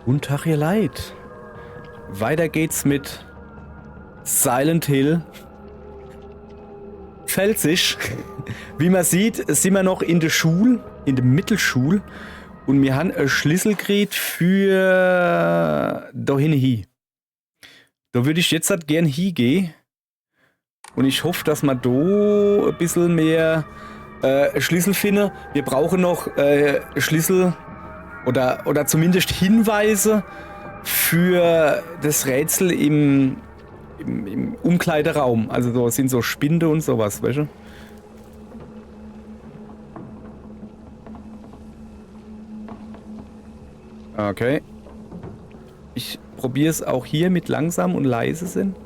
Guten Tag, ihr Leid. Weiter geht's mit Silent Hill. Pfälzisch. Wie man sieht, sind wir noch in der Schule, in der Mittelschule. Und wir haben einen Schlüssel gekriegt für da hin. Da würde ich jetzt halt gern hingehen. Und ich hoffe, dass wir da ein bisschen mehr Schlüssel finden. Wir brauchen noch Schlüssel oder zumindest Hinweise für das Rätsel im Umkleideraum. Also da sind so Spinde und sowas, weißt du? Okay. Ich probiere es auch hier mit langsam und leise sind.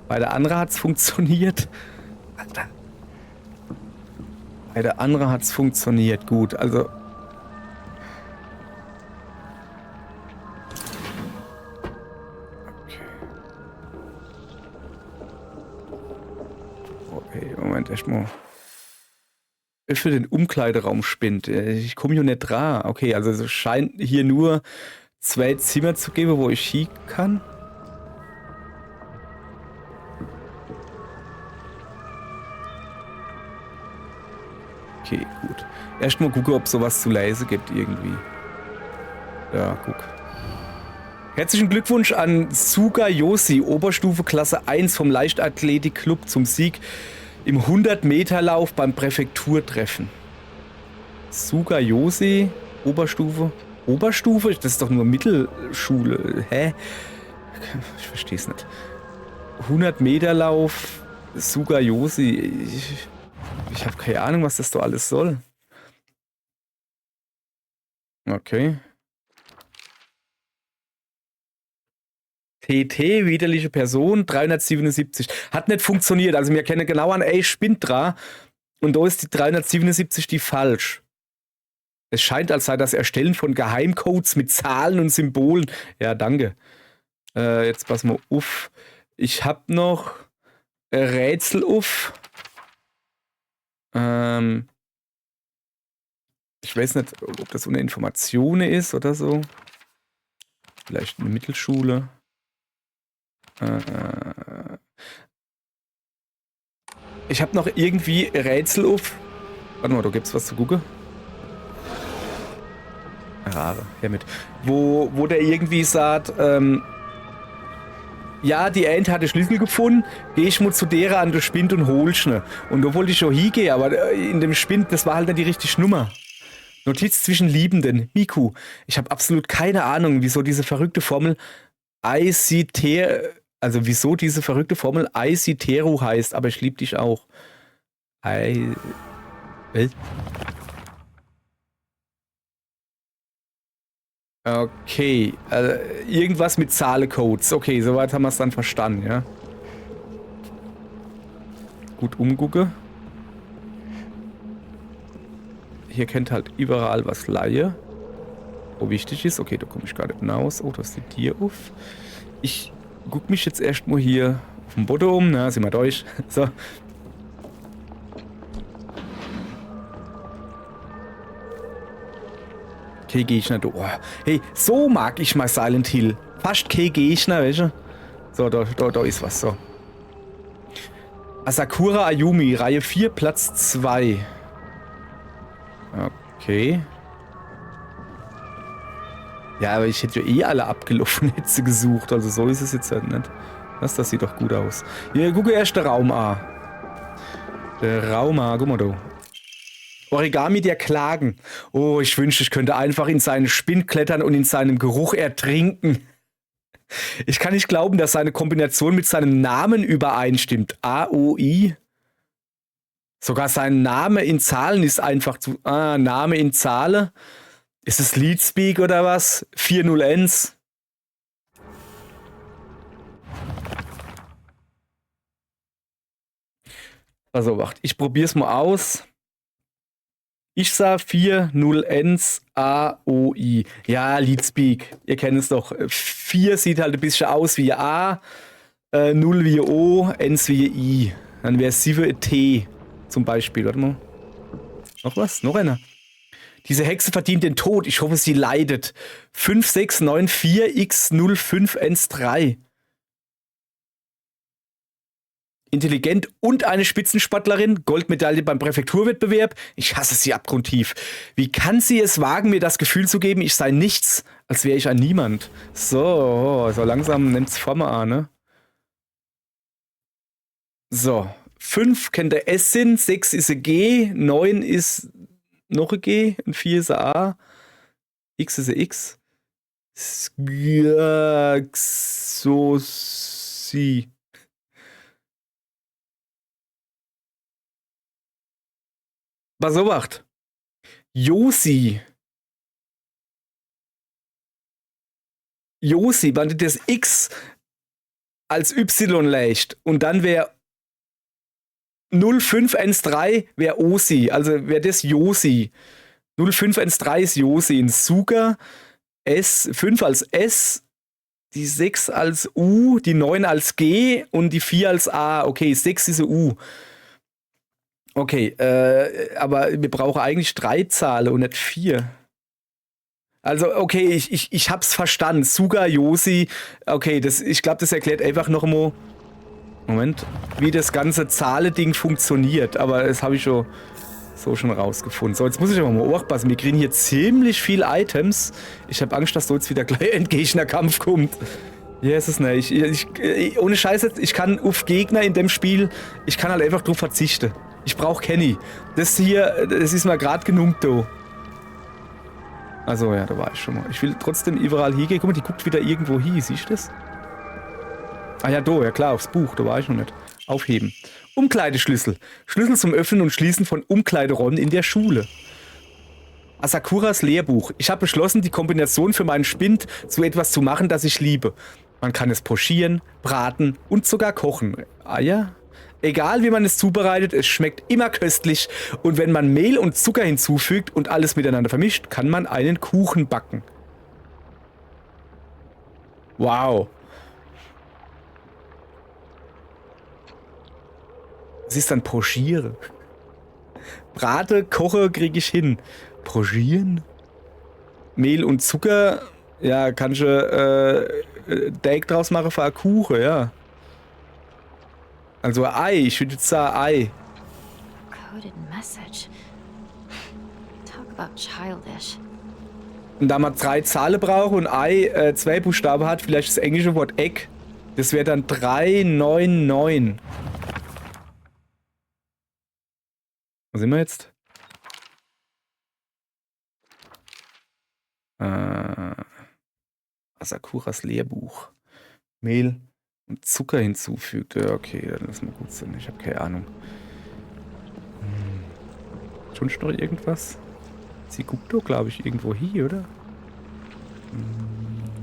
Bei der anderen hat es funktioniert. Alter. Bei der anderen hat es funktioniert. Gut, also... Okay, Moment, erstmal. Öffne den Umkleideraum spinnt. Ich komme hier nicht dran. Okay, also es scheint hier nur 2 Zimmer zu geben, wo ich hin kann. Okay, gut. Erstmal gucken, ob es sowas zu leise gibt irgendwie. Ja, guck. Herzlichen Glückwunsch an Suga Yoshi, Oberstufe Klasse 1 vom Leichtathletik-Club zum Sieg im 100-Meter-Lauf beim Präfekturtreffen. Suga Yoshi, Oberstufe. Oberstufe? Das ist doch nur Mittelschule. Hä? Ich verstehe es nicht. 100-Meter-Lauf, Suga Yoshi. Ich habe keine Ahnung, was das da alles soll. Okay. TT, widerliche Person, 377. Hat nicht funktioniert. Also wir kennen genau an, ey, spinnt dran. Und da ist die 377 die falsch. Es scheint, als sei das Erstellen von Geheimcodes mit Zahlen und Symbolen. Ja, danke. Jetzt pass mal auf. Ich hab noch Rätsel auf. Ich weiß nicht, ob das eine Information ist oder so. Vielleicht eine Mittelschule. Ich habe noch irgendwie Rätsel auf. Warte mal, da gibt's was zu gucken. Rare, hermit. Wo der irgendwie sagt, ja, die Ant hat den Schlüssel gefunden, geh ich mal zu der an den Spind und hol's ne. Und da wollte ich schon hingehen, aber in dem Spind, das war halt nicht die richtige Nummer. Notiz zwischen Liebenden. Miku, ich habe absolut keine Ahnung, wieso diese verrückte Formel ICT, also wieso diese verrückte Formel ICTeru heißt, aber ich lieb dich auch. Okay, irgendwas mit Zahlencodes. Okay, soweit haben wir es dann verstanden, ja. Gut umgucke. Hier kennt halt überall was Laie. Wo wichtig ist. Okay, da komme ich gar nicht hinaus. Oh, da ist die Tier auf. Ich gucke mich jetzt erstmal hier auf dem Boden um. Na, sind wir durch. So. Okay, Gegner. Oh. Hey, so mag ich mal Silent Hill. Fast kein Gegner, weißt du? So, da ist was. So. Asakura Ayumi, Reihe 4, Platz 2. Okay. Ja, aber ich hätte ja eh alle abgelaufen, hätte sie gesucht. Also so ist es jetzt halt nicht. Das sieht doch gut aus. Hier, gucke erst der Raum A. Der Raum A, guck mal da. Origami der Klagen. Oh, ich wünschte, ich könnte einfach in seinen Spind klettern und in seinem Geruch ertrinken. Ich kann nicht glauben, dass seine Kombination mit seinem Namen übereinstimmt. AOI. Sogar sein Name in Zahlen ist einfach zu... Name in Zahlen. Ist es Leadspeak oder was? 40Ns. Also, wacht. Ich probier's mal aus. Ich sah 40Ns AOI. Ja, Leadspeak. Ihr kennt es doch. 4 sieht halt ein bisschen aus wie A, 0 wie O, Ns wie I. Dann wäre es 7 T zum Beispiel. Warte mal. Noch was? Noch einer. Diese Hexe verdient den Tod. Ich hoffe, sie leidet. 5694X05N3. Intelligent und eine Spitzensportlerin. Goldmedaille beim Präfekturwettbewerb. Ich hasse sie abgrundtief. Wie kann sie es wagen, mir das Gefühl zu geben, ich sei nichts, als wäre ich ein Niemand? So langsam nimmt's Form an, ne? So. 5 kennt der S-Sinn, 6 ist ein G, 9 ist noch ein G, und 4 ist ein A, X ist ein X. Xosi. Was so macht? Josi, wenn du das X als Y leicht und dann wäre 0513 wäre Osi, also wäre das Josi. 0513 ist Josi. Ein Suga, S, 5 als S, die 6 als U, die 9 als G und die 4 als A. Okay, 6 ist ein U. Okay, aber wir brauchen eigentlich 3 Zahlen und nicht 4. Also, okay, ich hab's verstanden. Suga, Josi. Okay, ich glaube, das erklärt einfach noch mal. Moment, wie das ganze Zahlending funktioniert. Aber das habe ich schon rausgefunden. So, jetzt muss ich aber mal aufpassen. Wir kriegen hier ziemlich viele Items. Ich habe Angst, dass so jetzt wieder gleich ein Gegnerkampf kommt. Jesus, ne. Ohne Scheiß jetzt, ich kann auf Gegner in dem Spiel, ich kann halt einfach drauf verzichten. Ich brauche Kenny. Das hier, das ist mal gerade genug, da. Also, ja, da war ich schon mal. Ich will trotzdem überall hingehen. Guck mal, die guckt wieder irgendwo hin. Siehst du das? Ah ja, ja klar, aufs Buch, da war ich noch nicht. Aufheben. Umkleideschlüssel. Schlüssel zum Öffnen und Schließen von Umkleideräumen in der Schule. Asakuras Lehrbuch. Ich habe beschlossen, die Kombination für meinen Spind zu etwas zu machen, das ich liebe. Man kann es pochieren, braten und sogar kochen. Eier? Egal wie man es zubereitet, es schmeckt immer köstlich. Und wenn man Mehl und Zucker hinzufügt und alles miteinander vermischt, kann man einen Kuchen backen. Wow. Was ist dann pochiere? Brate, koche, kriege ich hin. Pochieren? Mehl und Zucker? Ja, kann ich Teig draus machen für einen Kuchen, ja. Also ein Ei, ich würde jetzt sagen Ei. Coded message. Talk about childish. Und da man 3 Zahlen braucht und Ei 2 Buchstaben hat, vielleicht das englische Wort Egg. Das wäre dann 399. Wo sind wir jetzt? Asakuras Lehrbuch. Mehl und Zucker hinzufügt. Ja, okay, dann lass mal gut sein. Ich habe keine Ahnung. Schon noch irgendwas? Sie guckt doch, glaube ich, irgendwo hier, oder?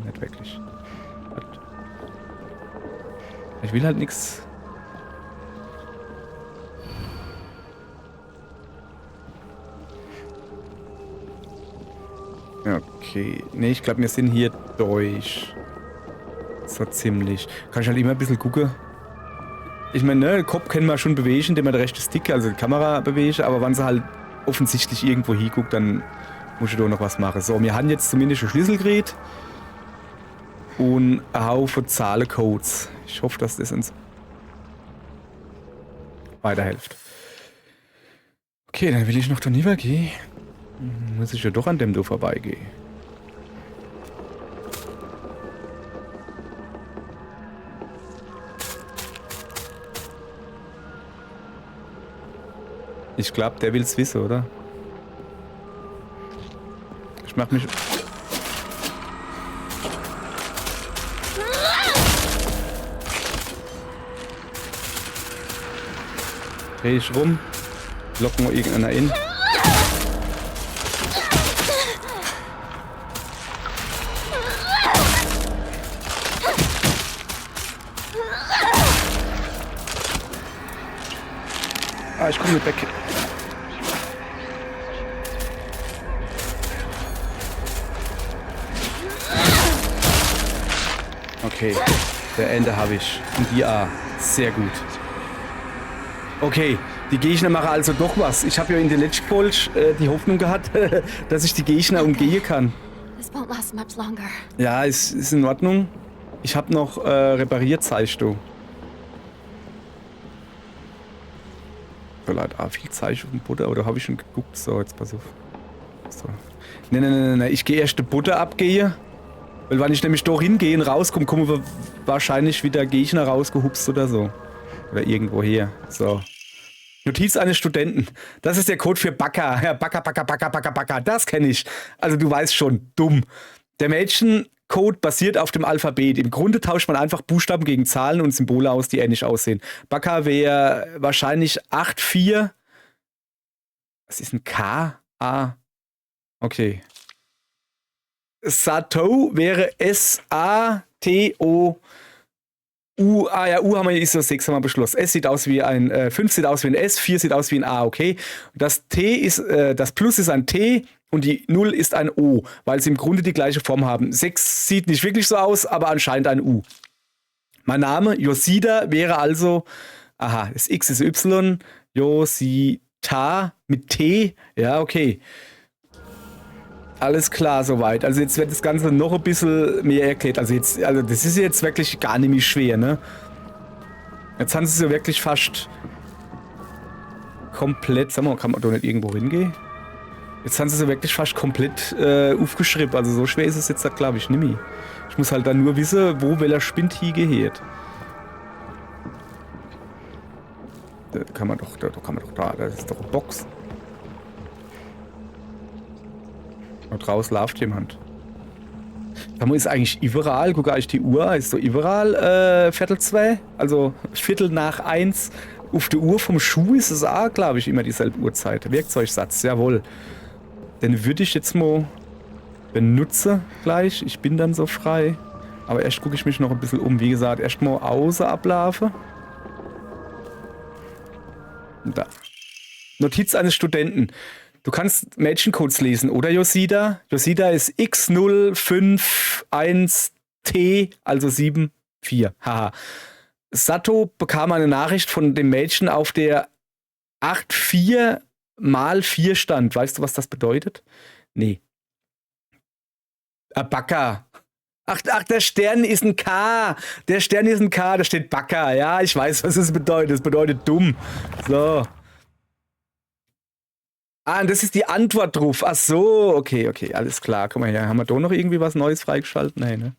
Nicht wirklich. Ich will halt nichts. Okay. Ne, ich glaube, wir sind hier durch. So ziemlich. Kann ich halt immer ein bisschen gucken. Ich meine, ne, den Kopf können wir schon bewegen, indem wir den rechten Stick, also die Kamera bewegen, aber wenn sie halt offensichtlich irgendwo hinguckt, dann muss ich da noch was machen. So, wir haben jetzt zumindest ein Schlüsselgerät und ein Haufen Zahlencodes. Ich hoffe, dass das uns weiterhilft. Okay, dann will ich noch da nie gehen. Muss ich ja doch an dem da vorbeigehen. Ich glaube, der will's wissen, oder? Ich mach mich... Dreh ich rum, locken wir irgendeiner in. Ah, ich komme nicht weg. Okay, der Ende habe ich. Und die A. Sehr gut. Okay, Die Gegner machen also doch was. Ich habe ja in der letzten Folge die Hoffnung gehabt, dass ich die Gegner umgehen kann. This won't last much longer. Ja, ist in Ordnung. Ich habe noch repariert, zeigst du. Vielleicht viel Zeichen auf dem Butter, oder habe ich schon geguckt? So, jetzt pass auf. So. Ne, ich gehe erst die Butter abgehen. Weil wenn ich nämlich da hingehe und rauskomme, kommen wir wahrscheinlich wieder Gegner rausgehupst oder so. Oder irgendwo her. So. Notiz eines Studenten. Das ist der Code für Backer. Ja, Backer. Das kenne ich. Also du weißt schon, dumm. Der Mädchencode basiert auf dem Alphabet. Im Grunde tauscht man einfach Buchstaben gegen Zahlen und Symbole aus, die ähnlich aussehen. Backer wäre wahrscheinlich 84. Was ist ein K? A. Okay. Sato wäre S-A-T-O. U, ja, U haben wir, ist so 6, haben wir beschlossen. S sieht aus wie ein, 5 sieht aus wie ein S, 4 sieht aus wie ein A, okay. Das T ist, das Plus ist ein T und die 0 ist ein O, weil sie im Grunde die gleiche Form haben. 6 sieht nicht wirklich so aus, aber anscheinend ein U. Mein Name, Yosida, wäre also, aha, das X ist Y, Yosita mit T, ja, okay. Alles klar soweit. Also jetzt wird das Ganze noch ein bisschen mehr erklärt. Also das ist jetzt wirklich gar nicht mehr schwer, ne? Jetzt haben sie es ja wirklich fast komplett, sag mal, kann man doch nicht irgendwo hingehen? Jetzt haben sie es ja wirklich fast komplett aufgeschrieben. Also so schwer ist es jetzt, glaube ich, nicht mehr. Ich muss halt dann nur wissen, wo welcher Spind hingeht. Da kann man doch, das ist doch eine Box. Und draußen läuft jemand. Da ist eigentlich überall, guck ich die Uhr, ist so überall Viertel 2, also Viertel nach 1. Auf der Uhr vom Schuh ist es auch, glaube ich, immer dieselbe Uhrzeit. Werkzeugsatz, jawohl. Den würde ich jetzt mal benutzen gleich. Ich bin dann so frei. Aber erst gucke ich mich noch ein bisschen um. Wie gesagt, erst mal außer ablaufen. Da. Notiz eines Studenten. Du kannst Mädchencodes lesen, oder Yosida? Yosida ist X051T, also 74. Haha. Sato bekam eine Nachricht von dem Mädchen, auf der 84 mal 4 stand. Weißt du, was das bedeutet? Nee. Baka. Ach, der Stern ist ein K. Der Stern ist ein K, da steht Baka. Ja, ich weiß, was es bedeutet. Es bedeutet dumm. So. Ah, und das ist die Antwort drauf. Ach so, okay, alles klar. Guck mal her, haben wir da noch irgendwie was Neues freigeschaltet? Nein, ne?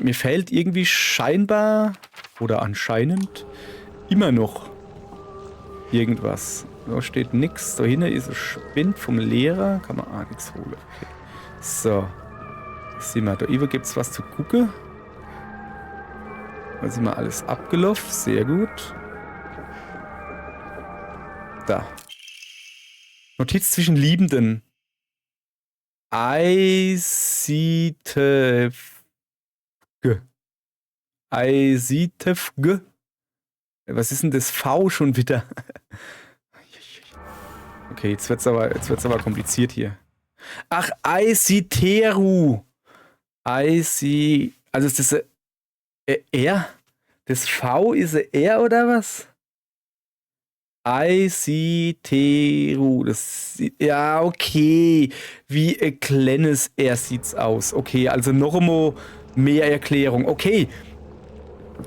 Mir fehlt irgendwie scheinbar oder anscheinend immer noch irgendwas. Da steht nichts. Da hinten ist ein Spind vom Lehrer. Kann man nichts holen. Okay. So. Sieh mal, da über gibt es was zu gucken. Da sind wir alles abgelaufen. Sehr gut. Da. Notiz zwischen Liebenden. Eisitefge. Eisitefge. Was ist denn das V schon wieder? Okay, jetzt wird's aber kompliziert hier. Ach, Eisiteru. Also ist das R? Das V ist ein R oder was? Eisiteru. Ja, okay. Wie ein kleines R sieht's aus. Okay, also noch einmal mehr Erklärung. Okay.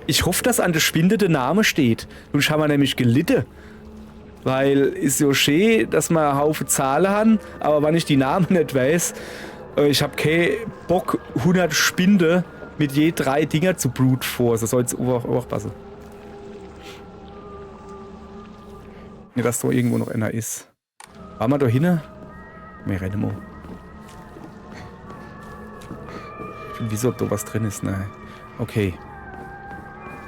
Ich hoffe, dass an der Spinde der Name steht. Sonst haben wir nämlich gelitten. Weil ist so schön, dass wir einen Haufen Zahlen haben, aber wenn ich die Namen nicht weiß, ich habe keinen Bock, 100 Spinde mit je 3 Dinger zu brute force. Das soll jetzt auch aufpassen. Ja, dass da irgendwo noch einer ist. Waren wir da hin? Wir rennen mal. Wieso, ob da was drin ist? Nein. Okay.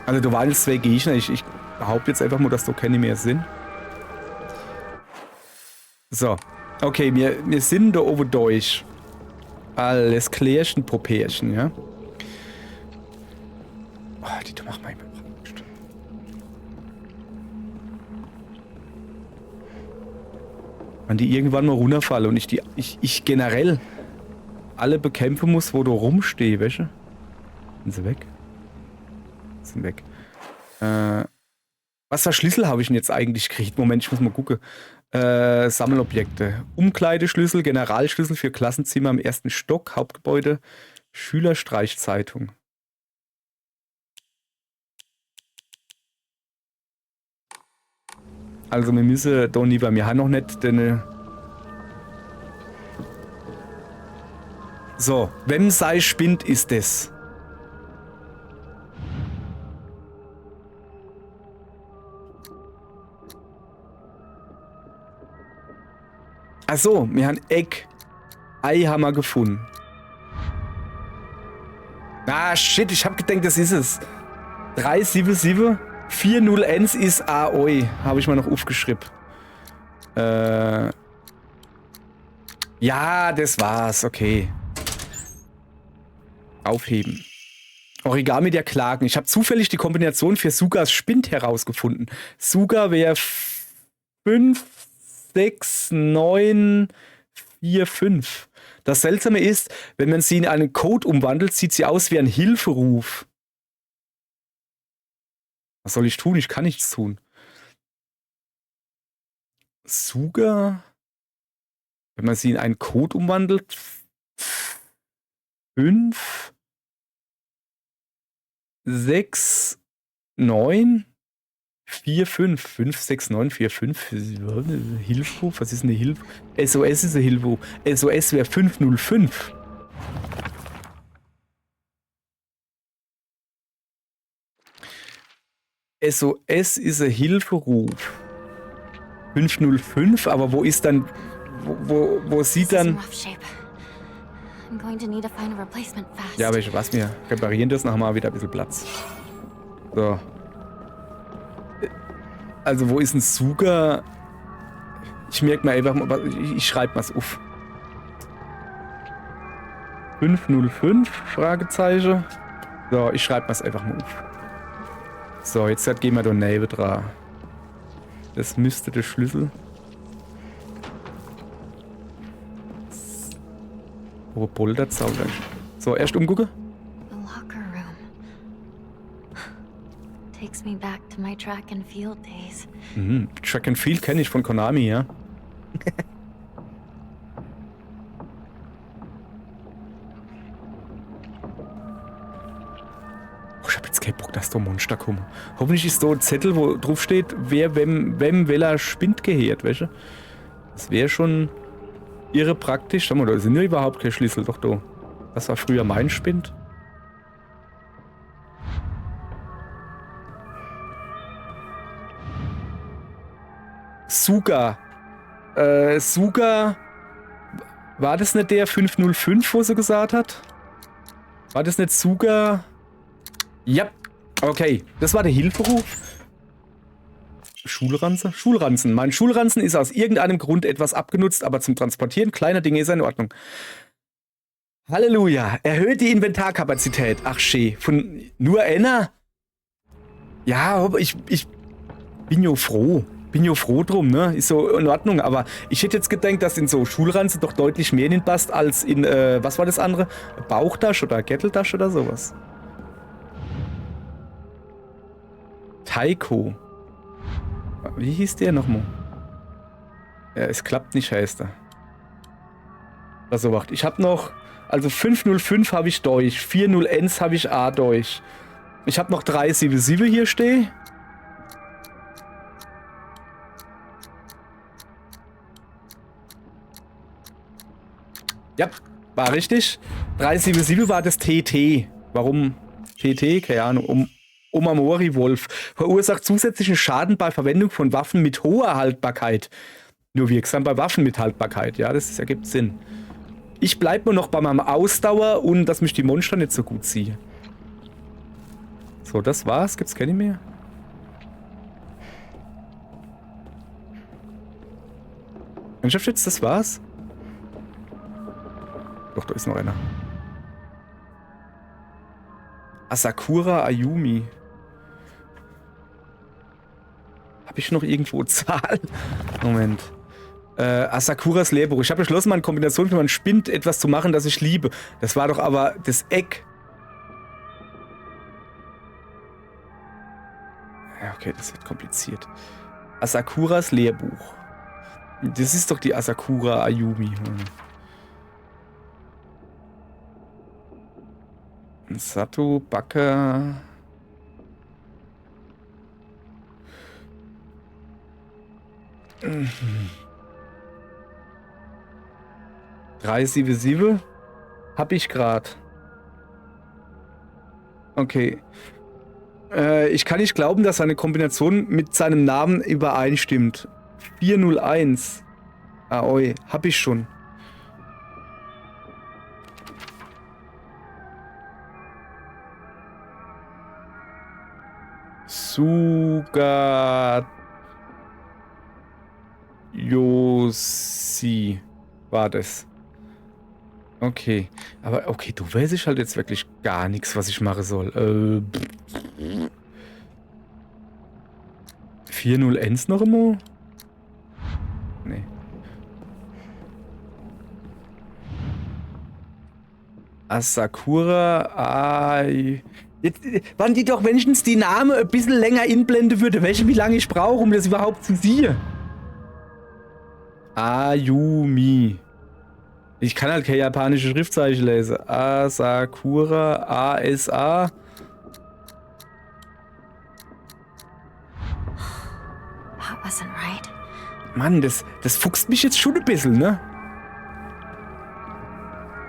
Also da waren jetzt 2 Gegner. Ich behaupte jetzt einfach mal, dass da keine mehr sind. So. Okay, wir sind da oben durch. Alles klärchen, Popärchen, ja? Oh, die machen wir immer. Wenn die irgendwann mal runterfallen und ich generell alle bekämpfen muss, wo du rumstehst, weißt du? Sind sie weg? Sind weg. Was für Schlüssel habe ich denn jetzt eigentlich gekriegt? Moment, ich muss mal gucken. Sammelobjekte. Umkleideschlüssel, Generalschlüssel für Klassenzimmer im 1. Stock, Hauptgebäude, Schülerstreichzeitung. Also wir müssen da lieber, wir haben noch nicht den... So, wenn sei spinnt, ist es. Achso, wir haben Egg. Ei haben wir gefunden. Ah, shit, ich hab gedacht, das ist es. 377 40N ist AOI. Habe ich mal noch aufgeschrieben. Ja, das war's, okay. Aufheben. Origami der Klagen. Ich habe zufällig die Kombination für Sugas Spind herausgefunden. Suga wäre 5, 6, 9, 4, 5. Das Seltsame ist, wenn man sie in einen Code umwandelt, sieht sie aus wie ein Hilferuf. Was soll ich tun? Ich kann nichts tun. Suga? Wenn man sie in einen Code umwandelt? 5, 6, 9, 4, 5. 5, 6, 9, 4, 5. Hilferuf? Was ist eine Hilfe? SOS ist eine Hilferuf. SOS wäre 505. SOS ist ein Hilferuf. 505, aber wo ist dann... Wo sieht dann... Ja, aber ich weiß, wir reparieren das nachher mal wieder ein bisschen Platz. So. Also, wo ist ein Suga? Ich merke mal einfach mal, ich schreibe mal auf. 505, Fragezeichen. So, ich schreibe mal einfach mal auf. So, jetzt gehen wir da neben dran. Das müsste der Schlüssel. Wo poltert es auch gleich. So, erst umgucken. The locker room. Takes me back to my track and field days. Mhm. Track and Field kenne ich von Konami, ja. Oh, ich hab jetzt keinen Bock, dass da Monster kommen. Hoffentlich ist da ein Zettel, wo drauf steht, wer wem welcher Spind gehört, weißt du? Das wäre schon irre praktisch. Schau mal, da sind ja überhaupt keine Schlüssel, doch da. Das war früher mein Spind. Suga. Suga. War das nicht der 505, wo sie gesagt hat? War das nicht Suga? Ja. Okay. Das war der Hilferuf. Schulranzen? Schulranzen. Mein Schulranzen ist aus irgendeinem Grund etwas abgenutzt, aber zum Transportieren kleiner Dinge ist er in Ordnung. Halleluja. Erhöht die Inventarkapazität. Ach schee. Von nur einer? Ja, ich bin ja froh. Bin ja froh drum, ne? Ist so in Ordnung, aber ich hätte jetzt gedacht, dass in so Schulranzen doch deutlich mehr hinpasst als in, was war das andere? Bauchtasche oder Gürteltasche oder sowas. Taiko. Wie hieß der nochmal? Ja, es klappt nicht, heißt er. Also, warte, ich habe noch, also 505 habe ich durch, 40Ns habe ich A durch. Ich habe noch 377 hier stehen. Ja, war richtig. 377 war das TT. Warum TT? Keine Ahnung. Omamori Wolf. Verursacht zusätzlichen Schaden bei Verwendung von Waffen mit hoher Haltbarkeit. Nur wirksam bei Waffen mit Haltbarkeit. Ja, das ergibt Sinn. Ich bleibe nur noch bei meinem Ausdauer und dass mich die Monster nicht so gut ziehen. So, das war's. Gibt's keine mehr? Mannschaft jetzt, das war's? Doch, da ist noch einer. Asakura Ayumi. Habe ich noch irgendwo Zahl? Moment. Asakuras Lehrbuch. Ich habe beschlossen, meine Kombination für meinen Spind etwas zu machen, das ich liebe. Das war doch aber das Eck. Ja, okay, das wird kompliziert. Asakuras Lehrbuch. Das ist doch die Asakura Ayumi. Sato, Baka. 377 hab ich grad. Okay. Ich kann nicht glauben, dass seine Kombination mit seinem Namen übereinstimmt. 401. Aoi, hab ich schon. Sugayoshi war das. Okay. Aber okay, du weiß ich halt jetzt wirklich gar nichts, was ich machen soll. 40 noch immer? Nee. Asakura Ai. Jetzt, wann die doch wenigstens die Namen ein bisschen länger inblenden würde, wie lange ich brauche, um das überhaupt zu sehen. Ayumi. Ich kann halt keine japanische Schriftzeichen lesen. Asakura, ASA. That wasn't right. Mann, das fuchst mich jetzt schon ein bisschen, ne?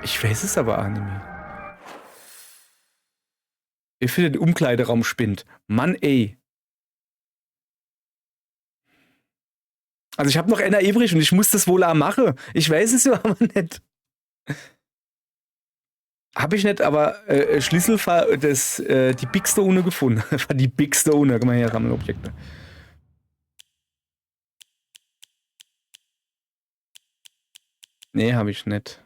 Ich weiß es aber auch nicht mehr. Ich finde den Umkleideraum spinnt. Mann, ey. Also ich habe noch einer übrig und ich muss das wohl auch machen. Ich weiß es ja aber nicht. Habe ich nicht, aber Schlüssel war die Big Stone gefunden. War die Big Stone. Guck mal hier, Rammelobjekte. Nee, habe ich nicht.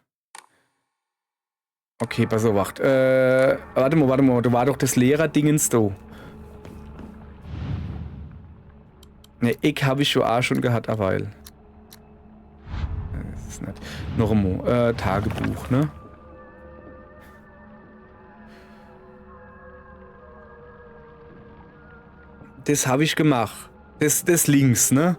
Okay, pass auf, warte. Warte mal, da war doch das Lehrerdingens da. Ne, ich habe ich ja auch schon gehabt, eine Weile. Das ist nicht. Noch einmal, Tagebuch, ne? Das habe ich gemacht. Das links, ne?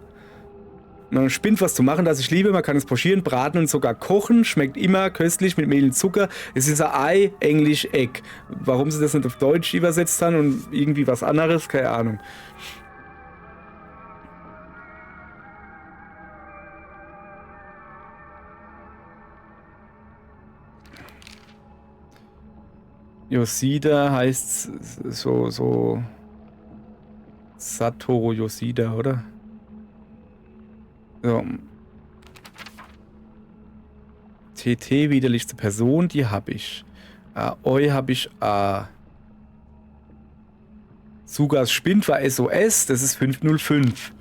Man spinnt was zu machen, das ich liebe. Man kann es pochieren, braten und sogar kochen. Schmeckt immer köstlich mit Mehl und Zucker. Es ist ein Ei, Englisch Egg. Warum sie das nicht auf Deutsch übersetzt haben und irgendwie was anderes, keine Ahnung. Yoshida heißt so Satoru Yoshida, oder? So. TT, widerlichste Person, die habe ich. Oi habe ich. Sugas Spind war SOS, das ist 505.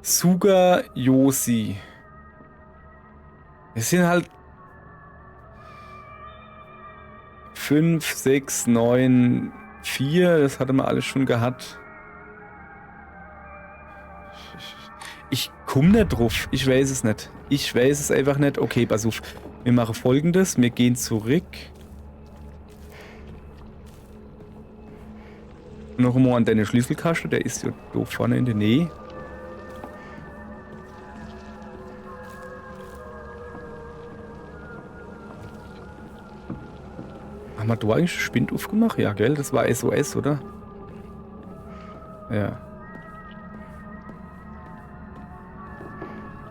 Sugayoshi. Es sind halt 5, 6, 9, 4. Das hatte man alles schon gehabt. Ich komme nicht drauf. Ich weiß es nicht. Ich weiß es einfach nicht. Okay, pass auf. Wir machen Folgendes. Wir gehen zurück. Noch einmal an deine Schlüsselkaste. Der ist ja da vorne in der Nähe. Haben wir da eigentlich Spind aufgemacht? Ja, gell? Das war SOS, oder? Ja.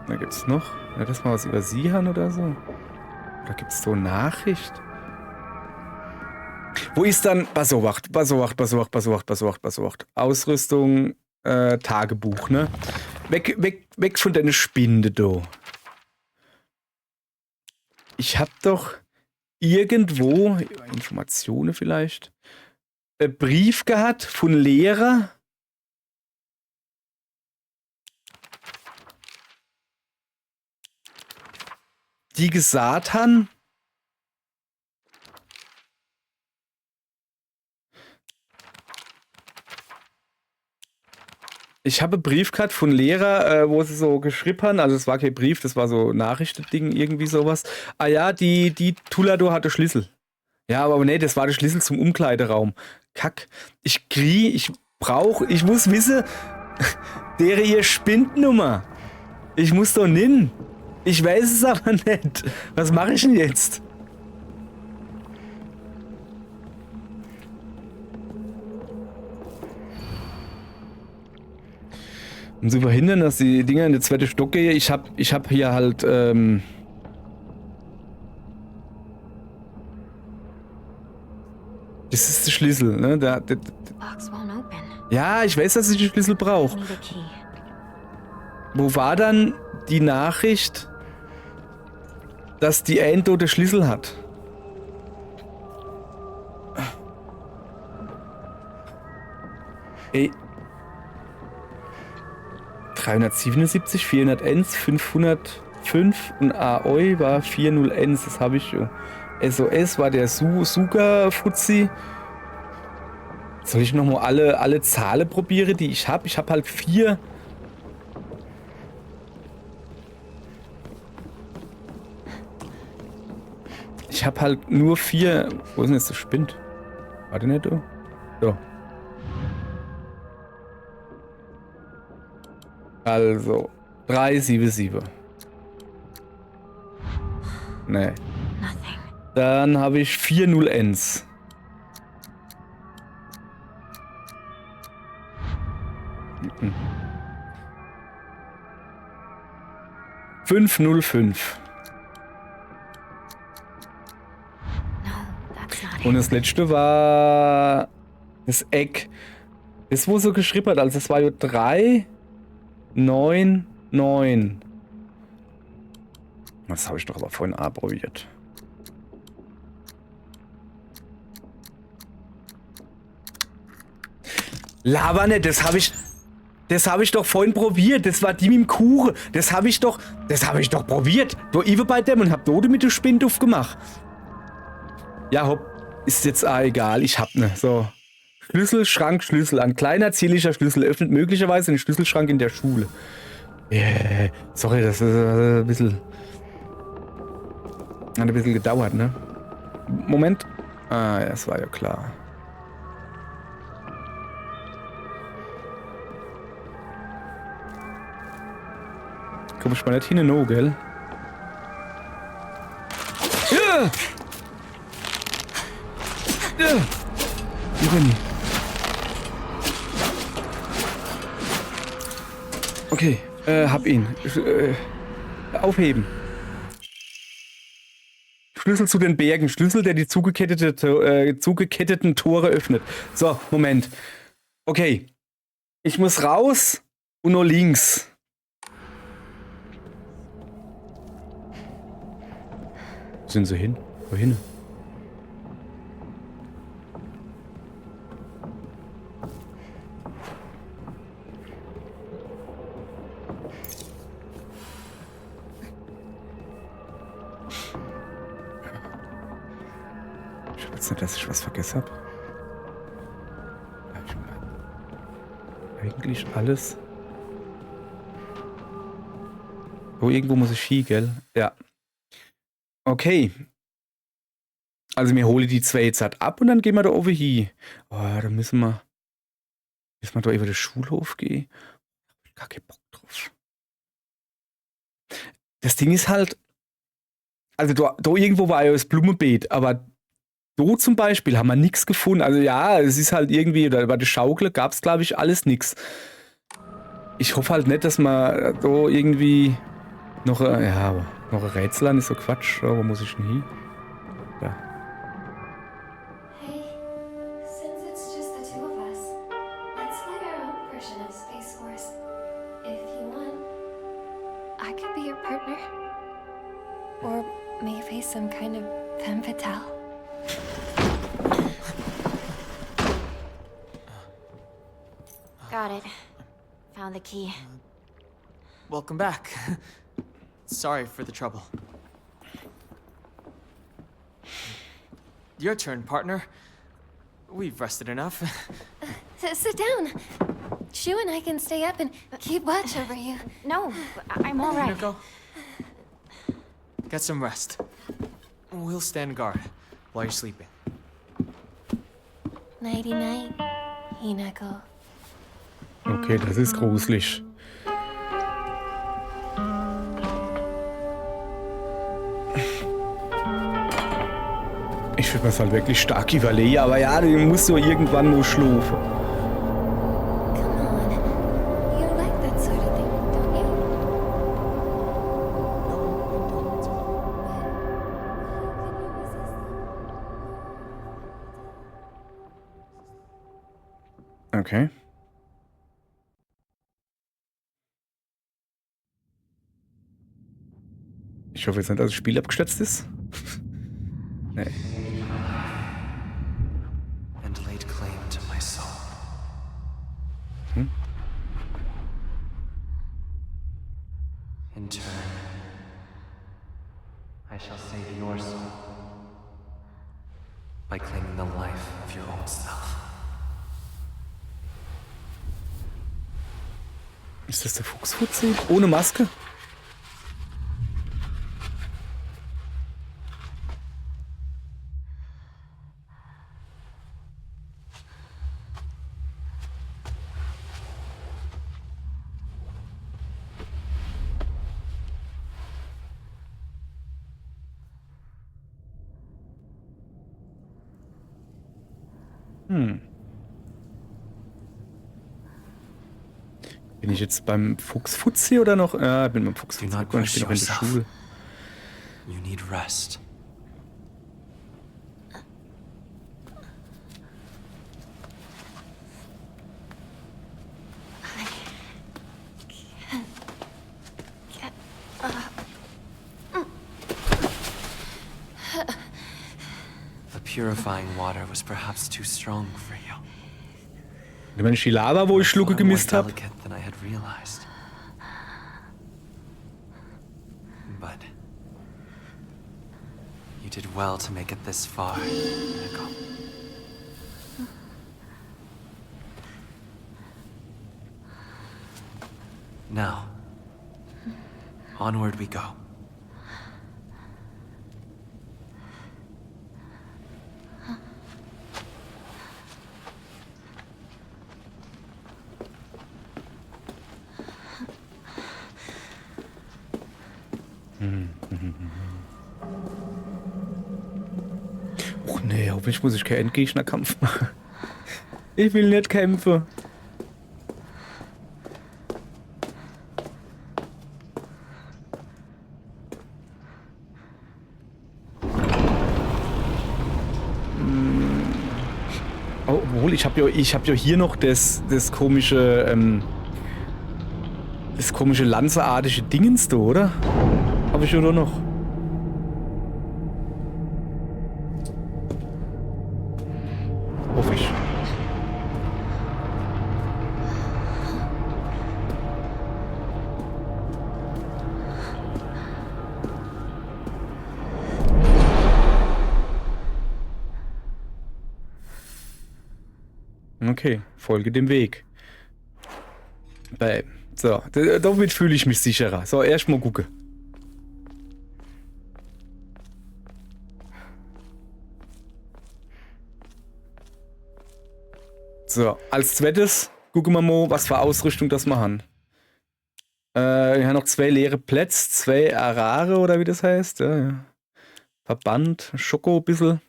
Da gibt's noch. Ja, das mal was über sie haben oder so. Oder gibt's so Nachricht? Wo ist dann. Basowacht. Ausrüstung, Tagebuch, ne? Weg von deiner Spinde, do. Ich hab doch irgendwo, Informationen vielleicht, einen Brief gehabt von Lehrer. Die gesagt haben, Ich habe einen Brief gehabt von Lehrer, wo sie so geschrieben haben, also es war kein Brief, das war so Nachrichtending, irgendwie sowas. Ah ja, die Tulado hatte Schlüssel. Ja, aber nee, das war der Schlüssel zum Umkleideraum. Kack. Ich muss wissen, deren ihr Spindnummer. Ich muss doch hin. Ich weiß es aber nicht. Was mache ich denn jetzt? Um zu verhindern, dass die Dinger in den zweiten Stock gehen, ich hab hier halt, das ist der Schlüssel, ne? Box won't open. Ja, ich weiß, dass ich den Schlüssel brauche. Need a key. Wo war dann die Nachricht, dass die Endo den Schlüssel hat? Ey. 377, 401, 505 und AOI war 40N, das habe ich schon. SOS war der Suga-Fuzzi. Soll ich nochmal alle Zahlen probieren, die ich habe? Ich habe halt 4. Ich habe halt nur 4. Wo ist denn jetzt der Spind? Warte nicht, du? So. Also, 377. Nee. Nothing. Dann habe ich 40Ns. Mhm. 505. No, that's not Und it. das letzte war das Eck. Das wo so geschrieben hat, also das war ja 3, 9, 9. Das habe ich doch aber vorhin probiert. Lava nicht, das habe ich doch vorhin probiert. Das war die mit dem Kuchen. Das habe ich doch probiert. Da Ive bei dem und hab dort mit dem Spind aufgemacht. Ja, hopp, ist jetzt egal. Ich hab ne. So. Schlüssel, Schrank, Schlüssel. Ein kleiner zierlicher Schlüssel öffnet möglicherweise den Schlüsselschrank in der Schule. Sorry, das ist ein bisschen. Hat ein bisschen gedauert, ne? Moment. Ah, ja, das war ja klar. Komm ich mal nicht hin, no, gell? Ja! Ja! Renny. Okay, hab ihn. Aufheben. Schlüssel zu den Bergen. Schlüssel, der die zugeketteten Tore öffnet. So, Moment. Okay. Ich muss raus und nur links. Wo sind sie hin? Wohin? Ich weiß nicht, dass ich was vergessen habe. Eigentlich alles. Oh, irgendwo muss ich hin, gell? Ja. Okay. Also wir holen die zwei jetzt halt ab und dann gehen wir da oben hin. Oh, da müssen wir da über den Schulhof gehen. Ich hab gar keinen Bock drauf. Das Ding ist halt, also da irgendwo war ja das Blumenbeet, aber da zum Beispiel haben wir nichts gefunden. Also ja, es ist halt irgendwie, bei der Schaukel gab es glaube ich alles nichts. Ich hoffe halt nicht, dass man da irgendwie noch ein Rätsel an ist so Quatsch. Wo muss ich denn hin? Da. Hey, since it's just the two of us, let's play our own version of Space Force. If you want. I could be your partner. Or maybe some kind of femme fatale. Got it. Found the key. Welcome back. Sorry for the trouble. Your turn, partner. We've rested enough. Sit down. Shu and I can stay up and keep watch over you. No, I'm all right. Hinako, get some rest. We'll stand guard while you're sleeping. Nighty night, Hinako. Okay, das ist gruselig. Ich finde das halt wirklich stark überlegen, aber ja, du musst so irgendwann mal schlafen. Come on. You like that sort of thing, don't you? Okay. Ich hoffe jetzt nicht, dass das Spiel abgestürzt ist. Nee. And laid claim to my soul. In turn, I shall save your soul by claiming the life of your own self. Ist das der Fuchsfutzi? Ohne Maske? Bin ich jetzt beim Fuchsfutzi oder noch? Ja, ich bin beim Fuchsfutzi. Do not Ich bin noch in der rush Schule. You need rest. The purifying water was perhaps too strong for you. Wenn ich die Lava, wo ich Schlucke Far more gemisst habe. delicate than I had realized. But you did well to make it this far, Hinako. Now, onward we go. Och nee, hoffentlich muss ich keinen Endgegnerkampf machen. Ich will nicht kämpfen. Oh, obwohl, ich hab ja hier noch das komische, lanzeartige Dingens da, oder? Hab ich oder noch? Hoffe ich. Okay, folge dem Weg. Bam. So, damit fühle ich mich sicherer. So, erstmal gucken. So, als zweites gucken wir mal, was für Ausrüstung das wir haben. Wir haben noch 2 leere Plätze, 2 Arare oder wie das heißt. Ja, ja. Verband, Schoko ein bisschen.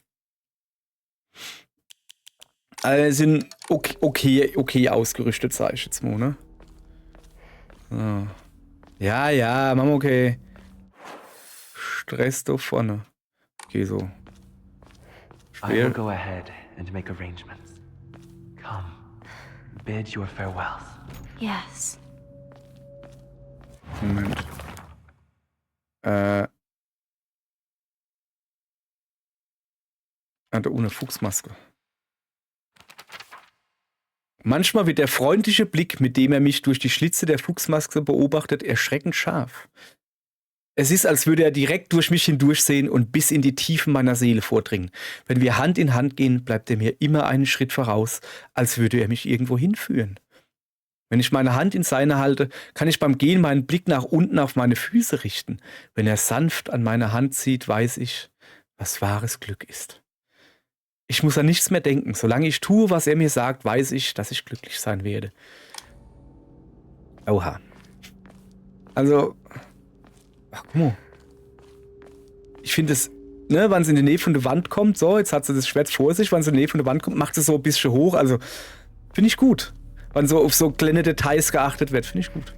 Sind okay ausgerüstet, sag ich jetzt mal, ne? So. Ja, Mama, okay. Stress da vorne. Okay, so. I will go ahead and make arrangements. Come, bid your farewells. Yes. Moment. Da ohne Fuchsmaske. Manchmal wird der freundliche Blick, mit dem er mich durch die Schlitze der Fuchsmaske beobachtet, erschreckend scharf. Es ist, als würde er direkt durch mich hindurchsehen und bis in die Tiefen meiner Seele vordringen. Wenn wir Hand in Hand gehen, bleibt er mir immer einen Schritt voraus, als würde er mich irgendwo hinführen. Wenn ich meine Hand in seine halte, kann ich beim Gehen meinen Blick nach unten auf meine Füße richten. Wenn er sanft an meine Hand zieht, weiß ich, was wahres Glück ist. Ich muss an nichts mehr denken. Solange ich tue, was er mir sagt, weiß ich, dass ich glücklich sein werde. Oha. Also, ach, guck mal. Ich finde es, ne, wenn sie in die Nähe von der Wand kommt, so, jetzt hat sie das Schwert vor sich, wenn sie in die Nähe von der Wand kommt, macht sie so ein bisschen hoch, also, finde ich gut. Wenn so auf so kleine Details geachtet wird, finde ich gut.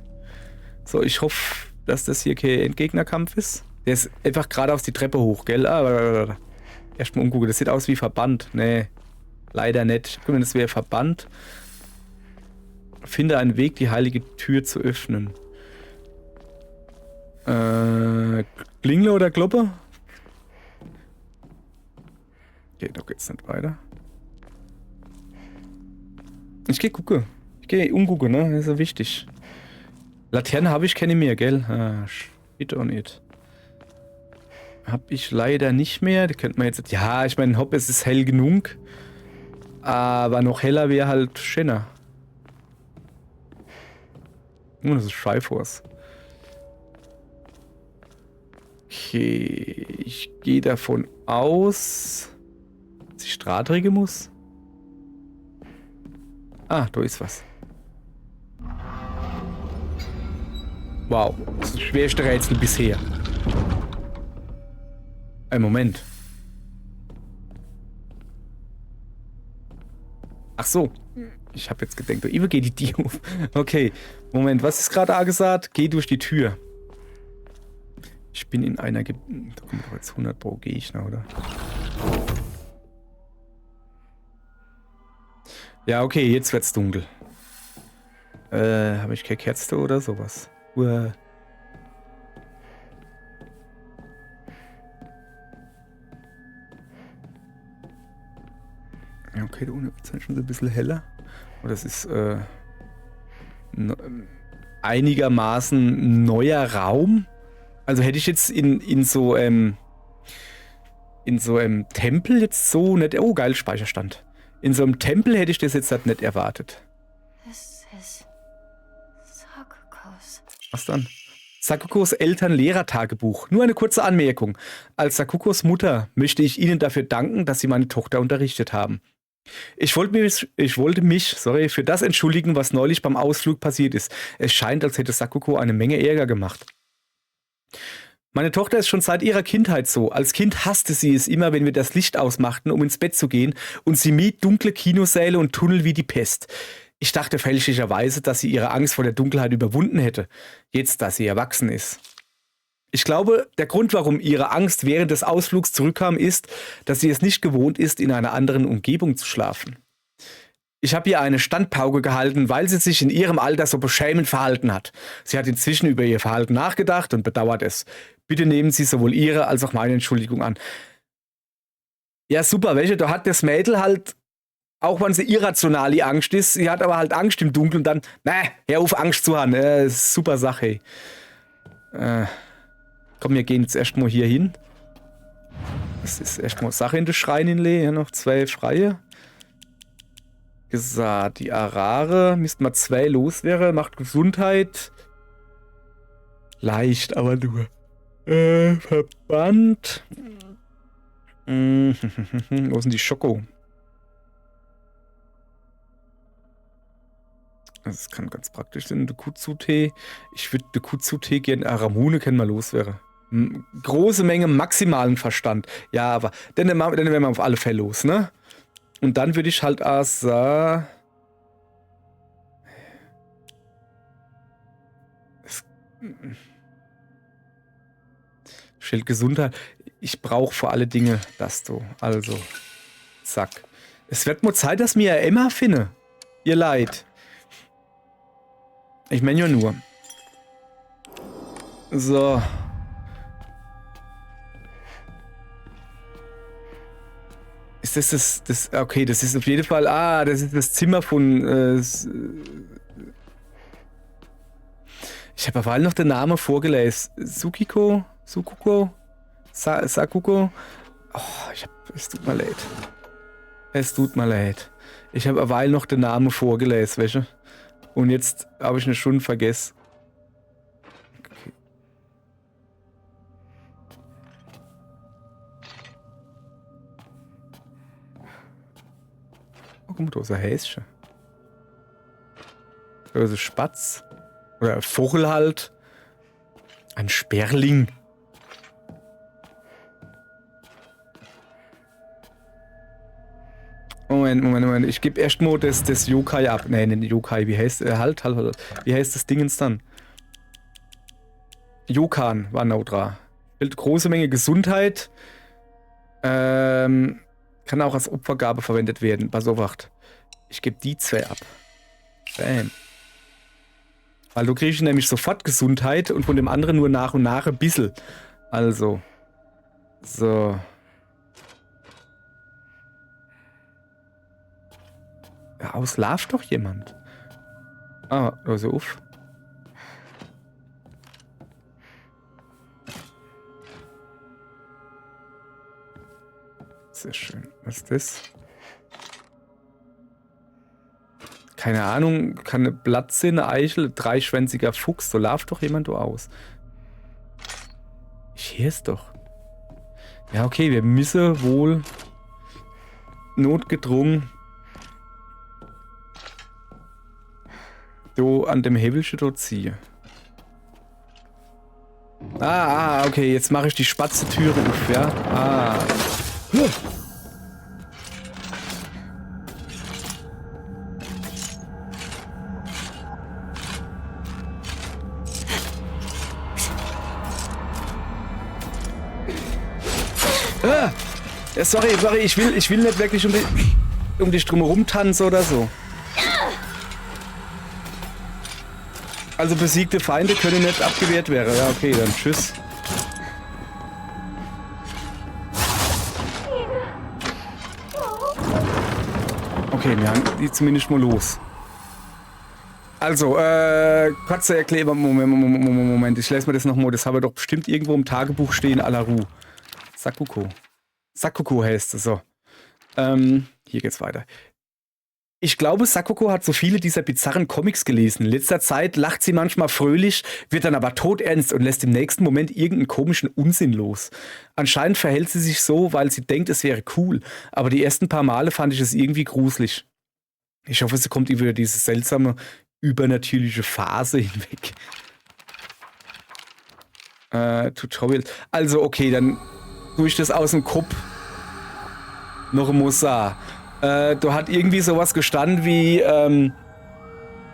So, ich hoffe, dass das hier kein Endgegnerkampf ist. Der ist einfach geradeaus die Treppe hoch, gell? Erstmal umgucken, das sieht aus wie Verband. Nee, leider nicht. Ich hab gemeint, das wäre Verband. Finde einen Weg, die heilige Tür zu öffnen. Klingle oder Glocke? Okay, da geht's nicht weiter. Ich geh gucken. Ich geh umgucken, ne? Das ist ja wichtig. Laterne habe ich keine mehr, gell? Ah, shit on it. Hab ich leider nicht mehr. Die könnte man jetzt... Ja, ich meine, hopp, es ist hell genug. Aber noch heller wäre halt schöner. Oh, das ist Triforce. Okay, ich gehe davon aus, dass ich Drahtregel muss. Ah, da ist was. Wow, das ist das schwerste Rätsel bisher. Ein Moment. Ach so. Ich habe jetzt gedacht, ich gehe die Tür auf. Okay, Moment, was ist gerade angesagt? Geh durch die Tür. Ich bin in einer... Da kommt doch jetzt 100 pro Gegner, oder? Ja, okay, jetzt wird's dunkel. Habe ich keine Kerze oder sowas? Uah. Ja, okay, da unten ist schon so ein bisschen heller. Und das ist einigermaßen neuer Raum. Also hätte ich jetzt in so Tempel jetzt so nicht... Oh, geil, Speicherstand. In so einem Tempel hätte ich das jetzt halt nicht erwartet. This is Sakukos. Was dann? Sakukos Eltern-Lehrer-Tagebuch. Nur eine kurze Anmerkung. Als Sakukos Mutter möchte ich Ihnen dafür danken, dass Sie meine Tochter unterrichtet haben. Ich wollte mich für das entschuldigen, was neulich beim Ausflug passiert ist. Es scheint, als hätte Sakuko eine Menge Ärger gemacht. Meine Tochter ist schon seit ihrer Kindheit so. Als Kind hasste sie es immer, wenn wir das Licht ausmachten, um ins Bett zu gehen, und sie mied dunkle Kinosäle und Tunnel wie die Pest. Ich dachte fälschlicherweise, dass sie ihre Angst vor der Dunkelheit überwunden hätte, jetzt, da sie erwachsen ist. Ich glaube, der Grund, warum ihre Angst während des Ausflugs zurückkam, ist, dass sie es nicht gewohnt ist, in einer anderen Umgebung zu schlafen. Ich habe ihr eine Standpauke gehalten, weil sie sich in ihrem Alter so beschämend verhalten hat. Sie hat inzwischen über ihr Verhalten nachgedacht und bedauert es. Bitte nehmen Sie sowohl Ihre als auch meine Entschuldigung an. Ja, super, welche? Da hat das Mädel halt, auch wenn sie irrational die Angst ist, sie hat aber halt Angst im Dunkeln und dann, hör auf, Angst zu haben. Super Sache. Komm, wir gehen jetzt erstmal hier hin. Das ist erstmal Sache in den Schrein hinlegen. Hier noch 2 freie. Gesagt, die Arare, müssten mal 2 loswerden, macht Gesundheit. Leicht, aber nur. Verband. Wo ist denn die Schoko? Das kann ganz praktisch sein. Dekutsu-Tee. Ich würde Dekutsu-Tee gerne. Aramune können wir loswerden. Große Menge maximalen Verstand. Ja, aber dann wären wir auf alle Fälle los, ne? Und dann würde ich halt Asa. Schild Gesundheit. Ich brauche vor alle Dinge das so. Also, zack. Es wird mal Zeit, dass mir Emma finde. Ihr Leid. Ich meine ja nur. So. Ist das okay, das ist auf jeden Fall, das ist das Zimmer von, ich habe aber noch den Namen vorgelesen. Sakuko? Sakuko? Oh, es tut mir leid. Es tut mir leid. Ich habe eine Weile noch den Namen vorgelesen, weißt du? Und jetzt habe ich eine Stunde vergessen. Okay. Oh, guck mal, da ist ein Häschen. Da ist ein Spatz. Oder ein Vogel halt. Ein Sperling. Moment. Ich gebe erstmal das Yokai ab. Nee, nicht Yokai. Wie heißt halt. Wie heißt das Dingens dann? Yokan war Naudra. Große Menge Gesundheit. Kann auch als Opfergabe verwendet werden. Pass auf, wacht. Ich gebe die 2 ab. Bam. Weil du kriegst nämlich sofort Gesundheit und von dem anderen nur nach und nach ein bisschen. Also. So. Ja, auslaft doch jemand. Ah, also uff. Sehr schön. Was ist das? Keine Ahnung, kann eine Blatze, eine Eichel, ein dreischwänziger Fuchs. So lauft doch jemand aus. Ich höre es doch. Ja, okay, wir müssen wohl notgedrungen an dem Hebelchen dort ziehen. Okay, jetzt mache ich die spatze Türe auf, ja? Ja, sorry, ich will nicht wirklich um dich drumherum tanzen oder so. Also besiegte Feinde können nicht abgewehrt werden. Ja, okay, dann tschüss. Okay, wir haben die zumindest mal los. Also, kurze Erklärung. Moment, ich lese mir das nochmal. Das habe ich doch bestimmt irgendwo im Tagebuch stehen, Alaru. Sakuko heißt es so. Hier geht's weiter. Ich glaube, Sakuko hat so viele dieser bizarren Comics gelesen. In letzter Zeit lacht sie manchmal fröhlich, wird dann aber todernst und lässt im nächsten Moment irgendeinen komischen Unsinn los. Anscheinend verhält sie sich so, weil sie denkt, es wäre cool. Aber die ersten paar Male fand ich es irgendwie gruselig. Ich hoffe, sie kommt über diese seltsame, übernatürliche Phase hinweg. Tutorial. Also, okay, dann tue ich das aus dem Kopf. Noch ein Musa. Da hat irgendwie sowas gestanden wie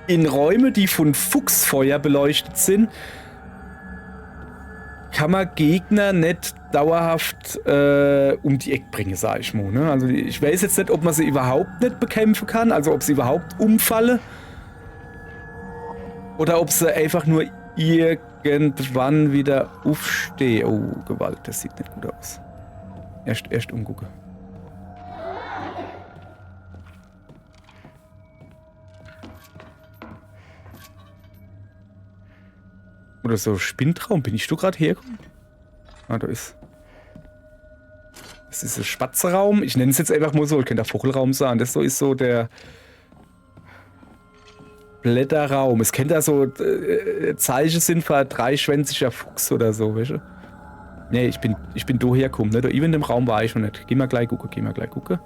in Räume, die von Fuchsfeuer beleuchtet sind, kann man Gegner nicht dauerhaft um die Ecke bringen, sag ich mal. Ne? Also ich weiß jetzt nicht, ob man sie überhaupt nicht bekämpfen kann, also ob sie überhaupt umfallen oder ob sie einfach nur irgendwann wieder aufstehen. Oh, Gewalt, das sieht nicht gut aus. Erst umgucken. Oder so Spintraum. Bin ich da gerade hergekommen? Ah, da ist. Das ist ein Spatzeraum. Ich nenne es jetzt einfach mal so. Ich könnte der Vogelraum sein. Das so ist so der Blätterraum. Es könnte da so Zeichen sind für ein dreischwänziger Fuchs oder so, weißt du? Nee, ich bin da hergekommen. Ne? Da eben in dem Raum war ich noch nicht. Geh mal gleich gucken.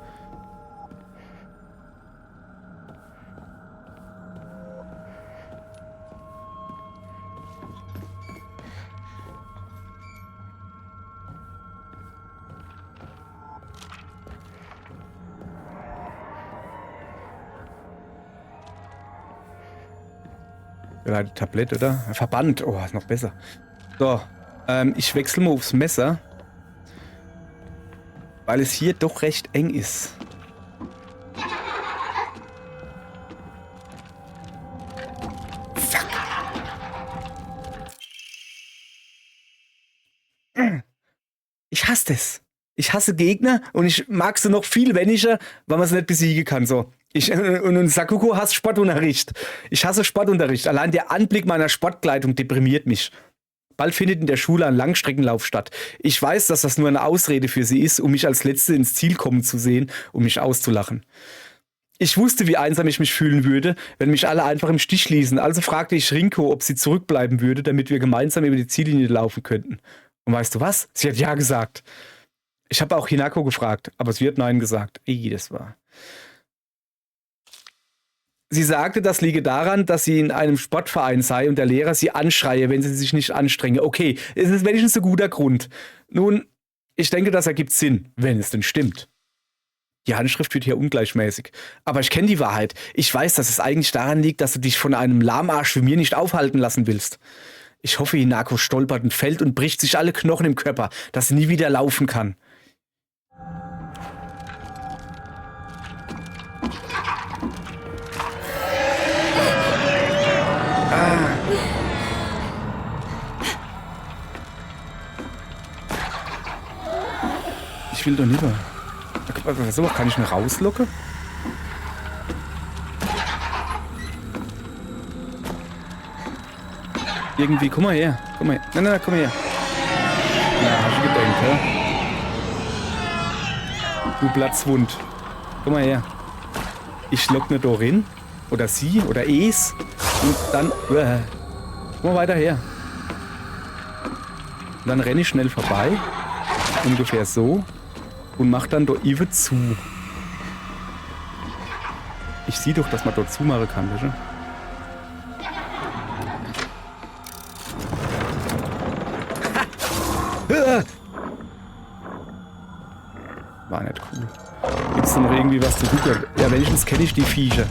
Ja, die Tablette, oder? Verband. Oh, ist noch besser. So, ich wechsle mal aufs Messer. Weil es hier doch recht eng ist. Fuck. Ich hasse das. Ich hasse Gegner und ich mag sie noch viel weniger, weil man sie nicht besiegen kann. So. Und Sakuko hasst Sportunterricht. Ich hasse Sportunterricht. Allein der Anblick meiner Sportkleidung deprimiert mich. Bald findet in der Schule ein Langstreckenlauf statt. Ich weiß, dass das nur eine Ausrede für sie ist, um mich als Letzte ins Ziel kommen zu sehen, um mich auszulachen. Ich wusste, wie einsam ich mich fühlen würde, wenn mich alle einfach im Stich ließen. Also fragte ich Rinko, ob sie zurückbleiben würde, damit wir gemeinsam über die Ziellinie laufen könnten. Und weißt du was? Sie hat ja gesagt. Ich habe auch Hinako gefragt, aber sie hat nein gesagt. Das war... Sie sagte, das liege daran, dass sie in einem Sportverein sei und der Lehrer sie anschreie, wenn sie sich nicht anstrenge. Okay, es ist wenigstens ein guter Grund. Nun, ich denke, das ergibt Sinn, wenn es denn stimmt. Die Handschrift wird hier ungleichmäßig. Aber ich kenne die Wahrheit. Ich weiß, dass es eigentlich daran liegt, dass du dich von einem Lahmarsch wie mir nicht aufhalten lassen willst. Ich hoffe, Hinako stolpert und fällt und bricht sich alle Knochen im Körper, dass sie nie wieder laufen kann. Ich will doch nicht mehr. So, kann ich ihn rauslocken? Irgendwie, guck mal her. Guck mal her. Nein, komm her. Na, hast du gedenkt, hä? Du Platzwund. Komm mal her. Ich lock nicht da rein. Oder sie. Oder es. Und dann... Guck mal weiter her. Und dann renne ich schnell vorbei. Ungefähr so. Und mach dann da Ive zu. Ich sehe doch, dass man dort zumachen kann, weißt du? War nicht cool. Gibt's da noch irgendwie was zu gucken? Ja, wenigstens kenne ich die Viecher.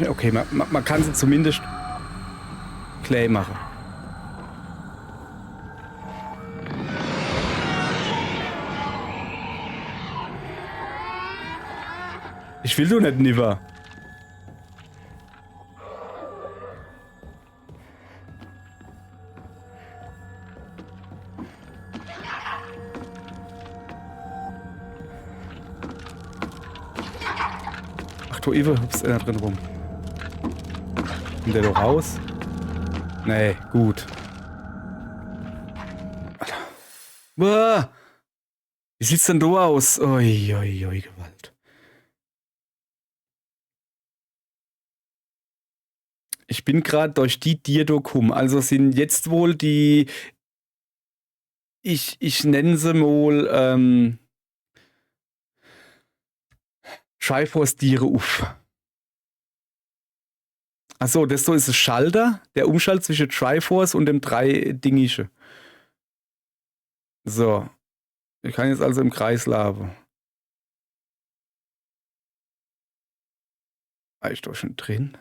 Okay, man kann sie zumindest Clay machen. Ich will doch nicht Niver. Ach du Eva, hüpfst da drin rum. Kommt der doch raus? Nee, gut. Alter. Wie sieht's denn da aus? Oi, Gewalt. Ich bin gerade durch die Dierdokum. Also sind jetzt wohl die... Ich nenne sie mal Triforce-Diere auf. Achso, das so ist ein Schalter, der Umschalt zwischen Triforce und dem 3-Dingische. So. Ich kann jetzt also im Kreis laufen. War ich doch schon drin?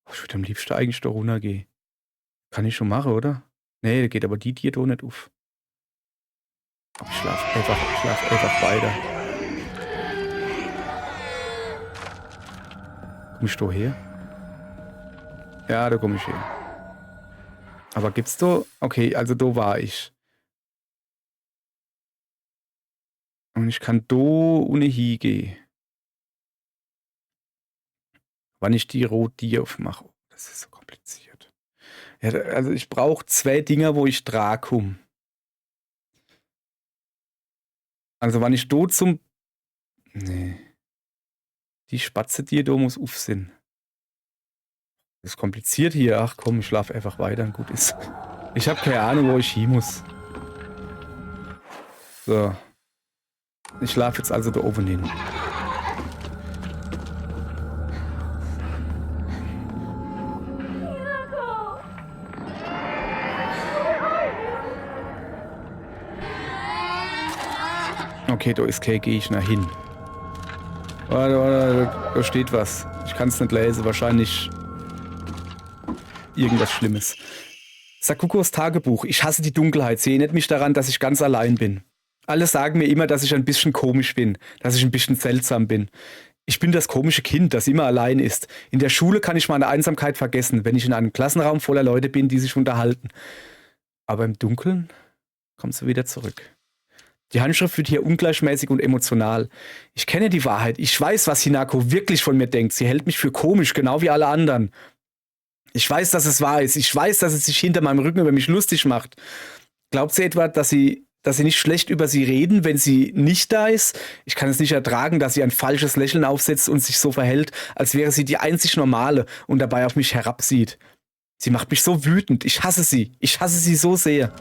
Oh, ich würde am liebsten eigentlich da runtergehen. Kann ich schon machen, oder? Nee, geht aber die Tier doch nicht auf. Ich schlaf einfach weiter. Komm ich da her? Ja, da komme ich her. Aber gibt's da... Okay, also da war ich. Und ich kann da ohne hingehen. Wann ich die Rot-Dier aufmache. Das ist so kompliziert. Ja, also ich brauche 2 Dinger, wo ich dran komme. Also wenn ich da zum... Nee. Die Spatze, die da muss auf sind. Das ist kompliziert hier. Ach komm, ich schlafe einfach weiter und gut ist. Ich habe keine Ahnung, wo ich hin muss. So. Ich schlafe jetzt also da oben hin. Okay, da ist kein Gegner hin. Warte, da steht was. Ich kann es nicht lesen, wahrscheinlich irgendwas Schlimmes. Sakukos Tagebuch. Ich hasse die Dunkelheit. Sie erinnert mich daran, dass ich ganz allein bin. Alle sagen mir immer, dass ich ein bisschen komisch bin, dass ich ein bisschen seltsam bin. Ich bin das komische Kind, das immer allein ist. In der Schule kann ich meine Einsamkeit vergessen, wenn ich in einem Klassenraum voller Leute bin, die sich unterhalten. Aber im Dunkeln kommst du wieder zurück. Die Handschrift wird hier ungleichmäßig und emotional. Ich kenne die Wahrheit. Ich weiß, was Hinako wirklich von mir denkt. Sie hält mich für komisch, genau wie alle anderen. Ich weiß, dass es wahr ist. Ich weiß, dass es sich hinter meinem Rücken über mich lustig macht. Glaubt sie etwa, dass sie nicht schlecht über sie reden, wenn sie nicht da ist? Ich kann es nicht ertragen, dass sie ein falsches Lächeln aufsetzt und sich so verhält, als wäre sie die einzig Normale und dabei auf mich herabsieht. Sie macht mich so wütend. Ich hasse sie. Ich hasse sie so sehr.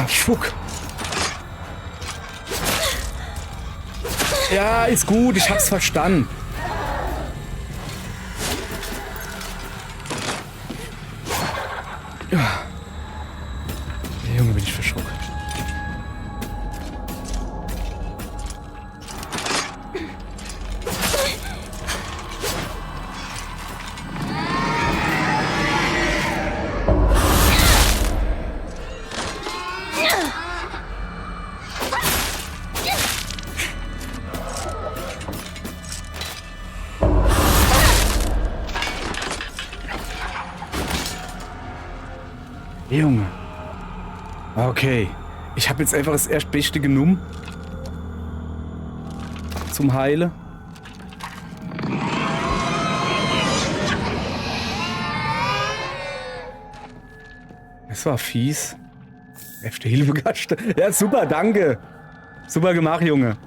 Fuck. Ja, ist gut. Ich hab's verstanden. Junge, bin ich verschrocken. Junge. Okay. Ich habe jetzt einfach das Erstbeste genommen. Zum Heile. Das war fies. Erste Hilfegaste. Ja, super, danke. Super gemacht, Junge.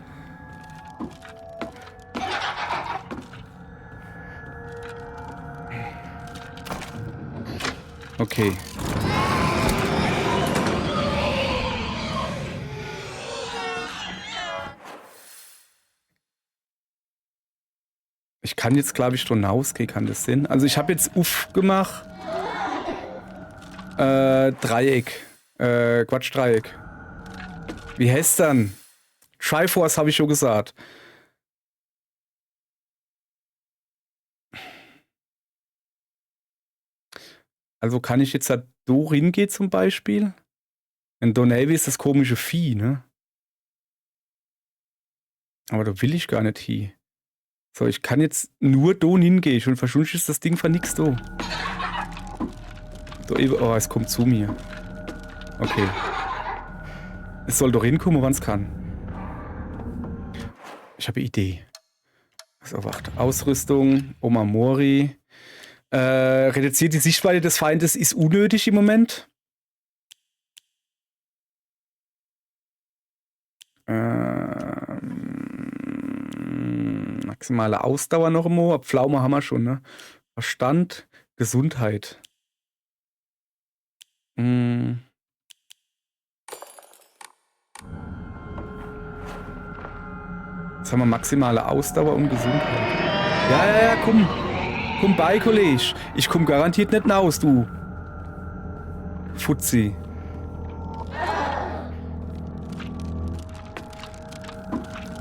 Okay. Ich kann jetzt, glaube ich, schon rausgehen, kann das Sinn? Also ich habe jetzt Uff gemacht. Dreieck. Dreieck. Wie heißt dann? Triforce habe ich schon gesagt. Also kann ich jetzt da hingehen zum Beispiel? In Donavi ist das komische Vieh, ne? Aber da will ich gar nicht hin. So, ich kann jetzt nur da hingehen. Schon verschwunden ist das Ding von nix da. Oh, es kommt zu mir. Okay. Es soll doch hinkommen, wann es kann. Ich habe eine Idee. So, warte. Ausrüstung, Omamori. Reduziert die Sichtweite des Feindes ist unnötig im Moment. Maximale Ausdauer noch immer. Pflaume haben wir schon, ne? Verstand, Gesundheit. Jetzt haben wir maximale Ausdauer und Gesundheit. Ja, komm. Komm bei, Kollege. Ich komm garantiert nicht raus, du. Fuzzi.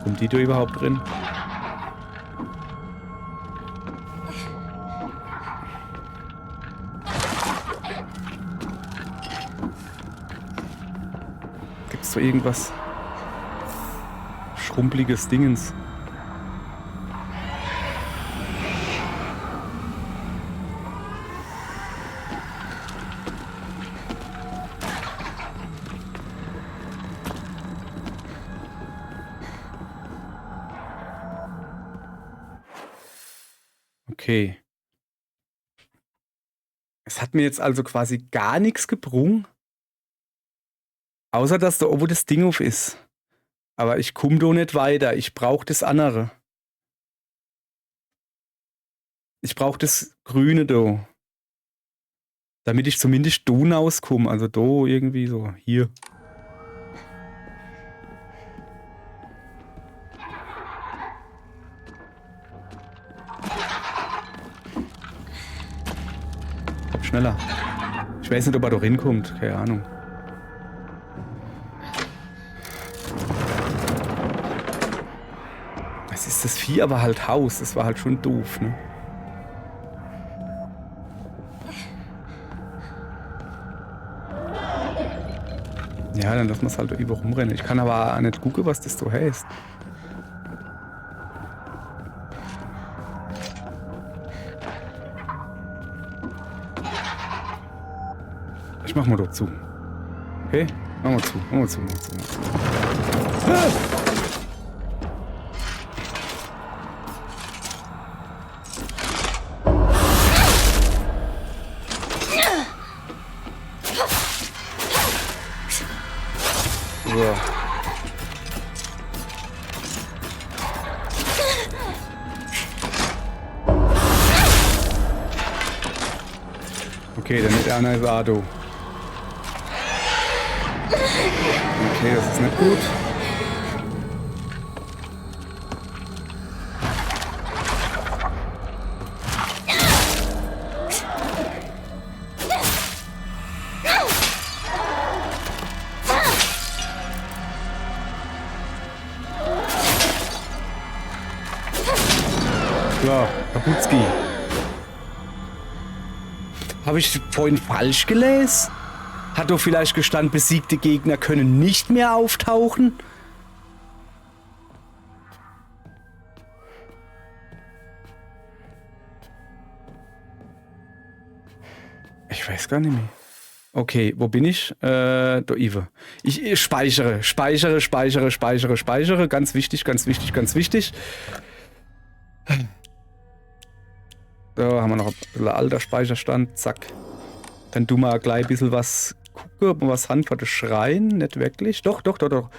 Kommt die da überhaupt drin? Gibt's da irgendwas schrumpeliges Dingens? Okay. Es hat mir jetzt also quasi gar nichts gebrungen. Außer, dass da oben das Ding auf ist. Aber ich komme da nicht weiter. Ich brauche das andere. Ich brauche das Grüne da. Damit ich zumindest da rauskomme. Also da irgendwie so. Hier. Schneller. Ich weiß nicht, ob er da hinkommt. Keine Ahnung. Es ist das Vieh, aber halt Haus. Das war halt schon doof, ne? Ja, dann lassen wir es halt über rumrennen. Ich kann aber auch nicht gucken, was das so heißt. Ich mach mal doch zu. Okay? Machen wir zu, machen wir zu, machen wir zu. Machen wir zu. Ah! So. Okay, der mit einer ist Ado. Okay, das ist nicht gut. So, Kaputski. Habe ich vorhin falsch gelesen? Hat doch vielleicht gestanden, besiegte Gegner können nicht mehr auftauchen? Ich weiß gar nicht mehr. Okay, wo bin ich? Da Ive. Ich speichere. Ganz wichtig, ganz wichtig, ganz wichtig. So, haben wir noch ein bisschen alter Speicherstand. Zack. Dann tun wir gleich ein bisschen was gucken, ob wir was haben für den Schrein. Nicht wirklich. Doch.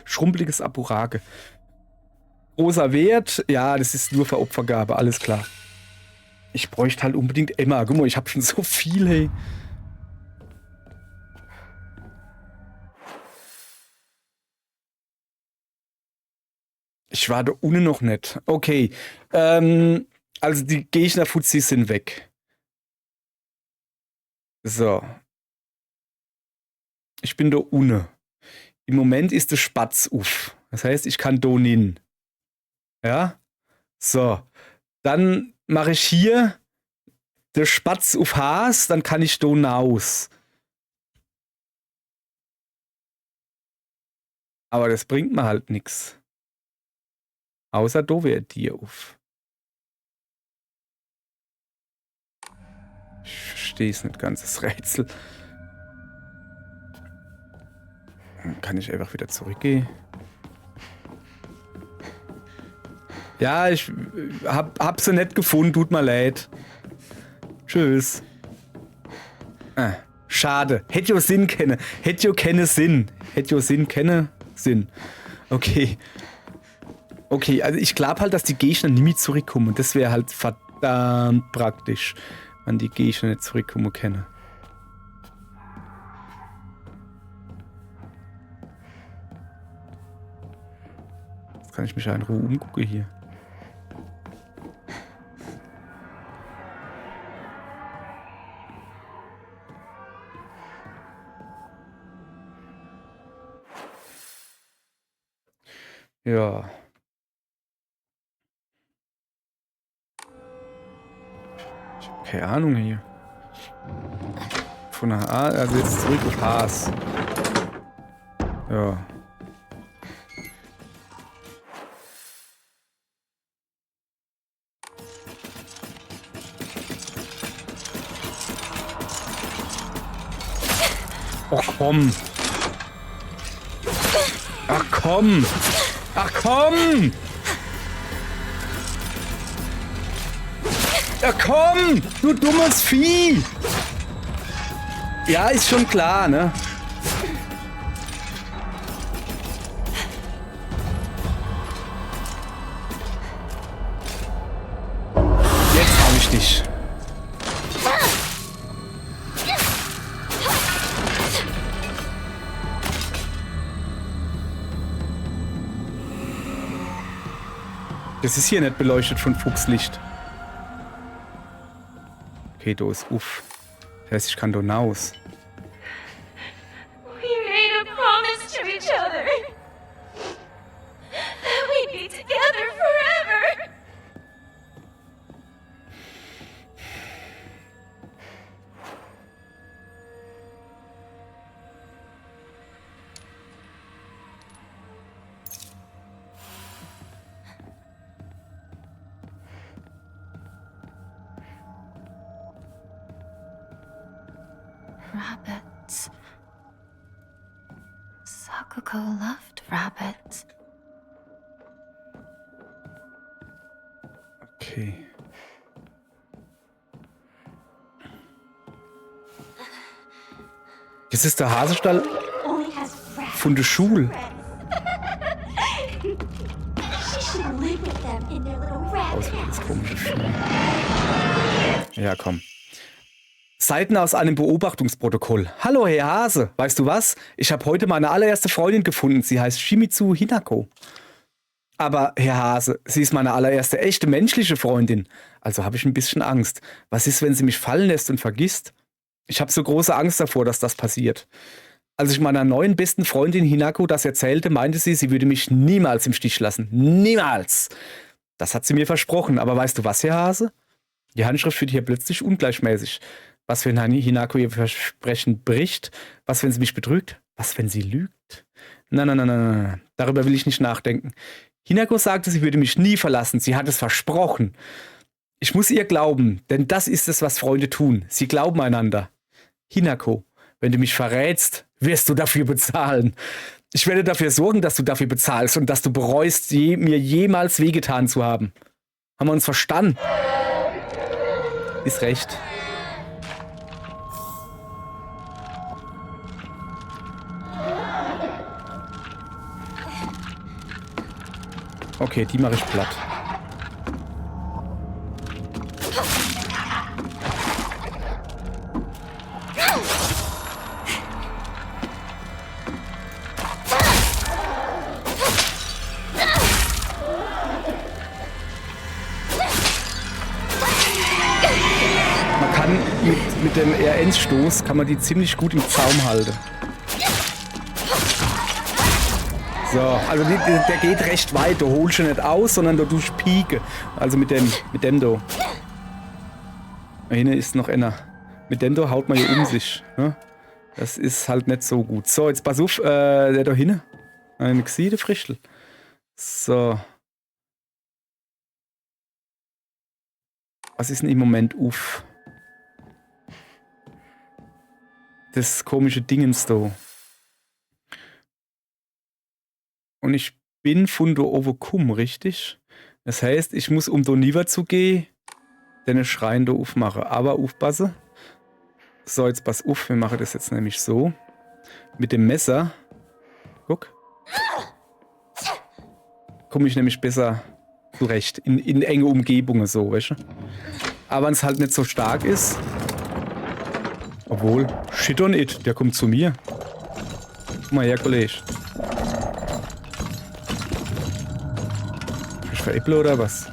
Schrumpeliges Aburage. Großer Wert. Ja, das ist nur für Opfergabe. Alles klar. Ich bräuchte halt unbedingt Emma. Guck mal, ich habe schon so viel, hey. Ich war da unten noch nicht. Okay. Also die Gegner-Fuzis sind weg. So. Ich bin da unten. Im Moment ist der Spatz auf. Das heißt, ich kann da hin. Ja? So. Dann mache ich hier der Spatz auf Haas, dann kann ich da hinaus. Aber das bringt mir halt nichts. Außer da wäre die auf. Ich verstehe es nicht ganz, das Rätsel. Dann kann ich einfach wieder zurückgehen. Ja, ich hab sie nicht gefunden, tut mir leid. Tschüss. Schade. Hätte ja Sinn kennen. Hätte ja keine Sinn. Hätte ja Sinn kennen. Sinn. Okay. Okay, also ich glaube halt, dass die Gegner nie mehr zurückkommen. Und das wäre halt verdammt praktisch, wenn die Gegner nicht zurückkommen können. Jetzt kann ich mich ja in Ruhe umgucken hier. Ja. Ich habe keine Ahnung hier. Von der A, also jetzt zurück auf Haas. Ja. Ach komm. Ach komm. Ach komm. Ja komm, du dummes Vieh! Ja, ist schon klar, ne? Jetzt hab ich dich. Das ist hier nicht beleuchtet von Fuchslicht. Okay, da ist uff. Das heißt, ich kann da hinaus. We made a promise to each other. That we'd be together forever. rabbits. Sakuko loved rabbits. Okay. Das ist der Hasestall von der Schule. Das komische Schule. Ja, komm. Seiten aus einem Beobachtungsprotokoll. Hallo, Herr Hase. Weißt du was? Ich habe heute meine allererste Freundin gefunden. Sie heißt Shimizu Hinako. Aber, Herr Hase, sie ist meine allererste echte menschliche Freundin. Also habe ich ein bisschen Angst. Was ist, wenn sie mich fallen lässt und vergisst? Ich habe so große Angst davor, dass das passiert. Als ich meiner neuen besten Freundin Hinako das erzählte, meinte sie, sie würde mich niemals im Stich lassen. Niemals! Das hat sie mir versprochen. Aber weißt du was, Herr Hase? Die Handschrift wird hier plötzlich ungleichmäßig. Was, wenn Hinako ihr Versprechen bricht? Was, wenn sie mich betrügt? Was, wenn sie lügt? Nein. Darüber will ich nicht nachdenken. Hinako sagte, sie würde mich nie verlassen. Sie hat es versprochen. Ich muss ihr glauben, denn das ist es, was Freunde tun. Sie glauben einander. Hinako, wenn du mich verrätst, wirst du dafür bezahlen. Ich werde dafür sorgen, dass du dafür bezahlst und dass du bereust, mir jemals wehgetan zu haben. Haben wir uns verstanden? Ist recht. Okay, die mache ich platt. Man kann mit dem R1-Stoß kann man die ziemlich gut im Zaum halten. So, also der geht recht weit. Du holst ihn nicht aus, sondern du tust Pieke. Also mit dem da. Da hinten ist noch einer. Mit dem da haut man hier um sich. Ne? Das ist halt nicht so gut. So, jetzt pass auf, der da hinten. Eine Xide Frischl. So. Was ist denn im Moment auf? Das komische Dingens da. Und ich bin von da oben gekommen, richtig? Das heißt, ich muss, um da nieder zu gehen, den Schrein da aufmachen. Aber aufpassen. So, jetzt pass auf, wir machen das jetzt nämlich so. Mit dem Messer. Guck. Komme ich nämlich besser zurecht. In enge Umgebungen so, weißt du? Aber wenn es halt nicht so stark ist. Obwohl, shit on it, der kommt zu mir. Guck mal her, Kollege. Für Äpfel oder was?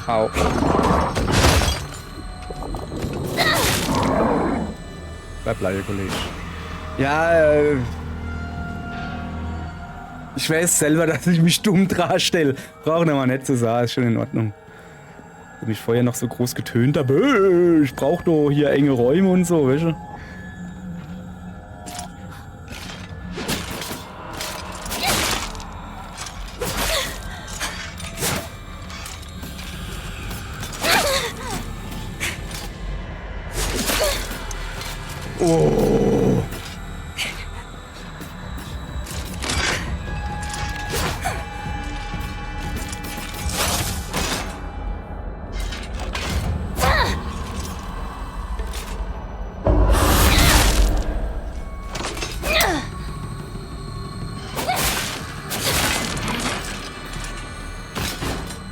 Au. Bleib leise, Kollege. Ja, ich weiß selber, dass ich mich dumm darstelle. Brauche aber nicht zu sagen, ist schon in Ordnung. Ich mich vorher noch so groß getönt habe. Ich brauche doch hier enge Räume und so, weißt du? Oh.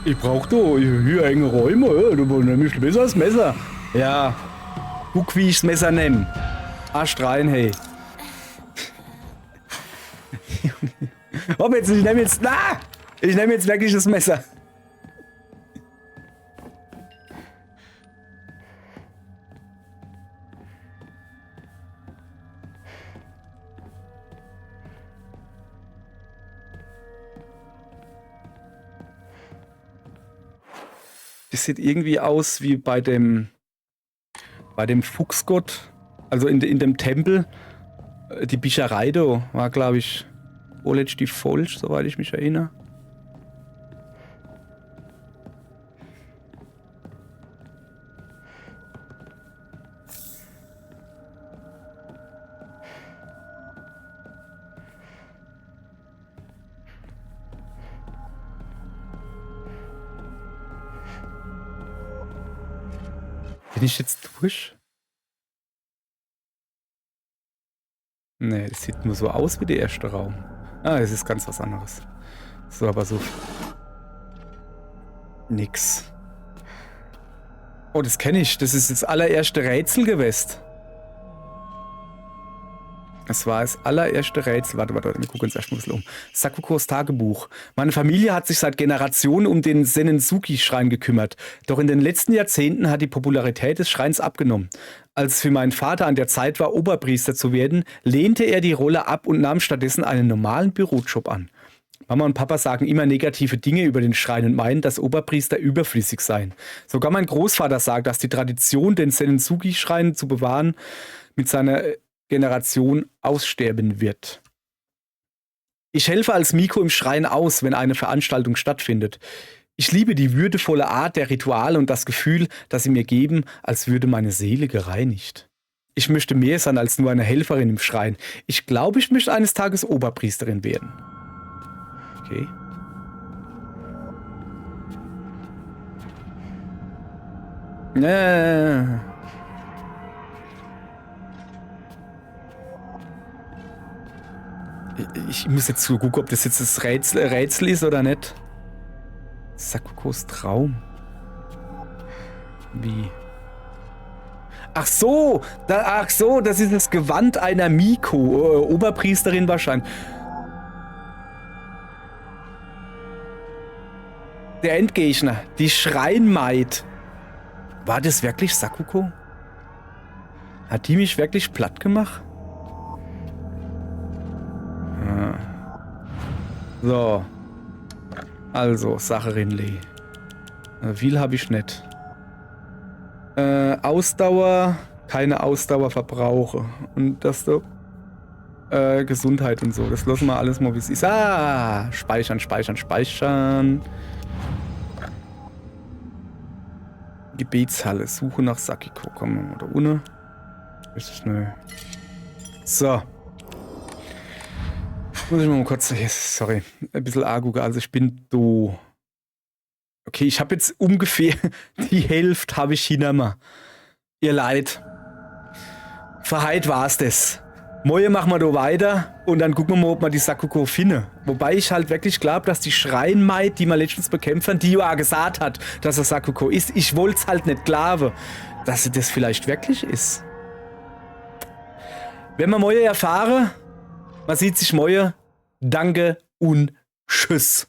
Ich brauch doch hier enge Räume. Du nimmst besser das Messer. Ja. Guck, wie ich das Messer nenne. Arsch rein, hey. Hopp, jetzt, ich nehme jetzt wirklich das Messer. Das sieht irgendwie aus wie bei dem Fuchsgott, also in dem Tempel. Die Bischerei da war, glaube ich, die Folsch, soweit ich mich erinnere. Bin ich jetzt durch? Nee, das sieht nur so aus wie der erste Raum. Ah, es ist ganz was anderes. So, aber so. Nix. Oh, das kenne ich. Das ist das allererste Rätsel gewesen. Das war das allererste Rätsel. Warte, wir gucken uns erst mal ein bisschen um. Sakukos Tagebuch. Meine Familie hat sich seit Generationen um den Senensuki-Schrein gekümmert. Doch in den letzten Jahrzehnten hat die Popularität des Schreins abgenommen. Als es für meinen Vater an der Zeit war, Oberpriester zu werden, lehnte er die Rolle ab und nahm stattdessen einen normalen Bürojob an. Mama und Papa sagen immer negative Dinge über den Schrein und meinen, dass Oberpriester überflüssig seien. Sogar mein Großvater sagt, dass die Tradition, den Senensuki-Schrein zu bewahren, mit seiner Generation aussterben wird. Ich helfe als Miko im Schrein aus, wenn eine Veranstaltung stattfindet. Ich liebe die würdevolle Art der Rituale und das Gefühl, das sie mir geben, als würde meine Seele gereinigt. Ich möchte mehr sein als nur eine Helferin im Schrein. Ich glaube, ich möchte eines Tages Oberpriesterin werden. Okay. Ich muss jetzt so gucken, ob das jetzt das Rätsel ist oder nicht. Sakukos Traum. Wie? Ach so, das ist das Gewand einer Miko, Oberpriesterin wahrscheinlich. Der Endgegner, die Schreinmaid. War das wirklich Sakuko? Hat die mich wirklich platt gemacht? So. Also, Sache Rinley. Viel habe ich nicht. Ausdauer. Keine Ausdauer verbrauche. Und das so. Gesundheit und so. Das lassen wir alles mal, wie es ist. Ah! Speichern. Gebetshalle. Suche nach Sakiko. Kommen wir mal da unten. Richtig neu. So. Muss ich mal kurz, sorry, ein bisschen arguge, also ich bin do. Okay, ich habe jetzt ungefähr die Hälfte habe ich hinter mir. Ihr Leid. Für heute war's das. Morgen machen wir da weiter und dann gucken wir mal, ob wir die Sakuko finden. Wobei ich halt wirklich glaube, dass die Schreinmaid, die wir letztens bekämpfen, die ja gesagt hat, dass er Sakuko ist. Ich wollte es halt nicht glauben, dass sie das vielleicht wirklich ist. Wenn wir morgen erfahren, man sieht sich morgen. Danke und tschüss.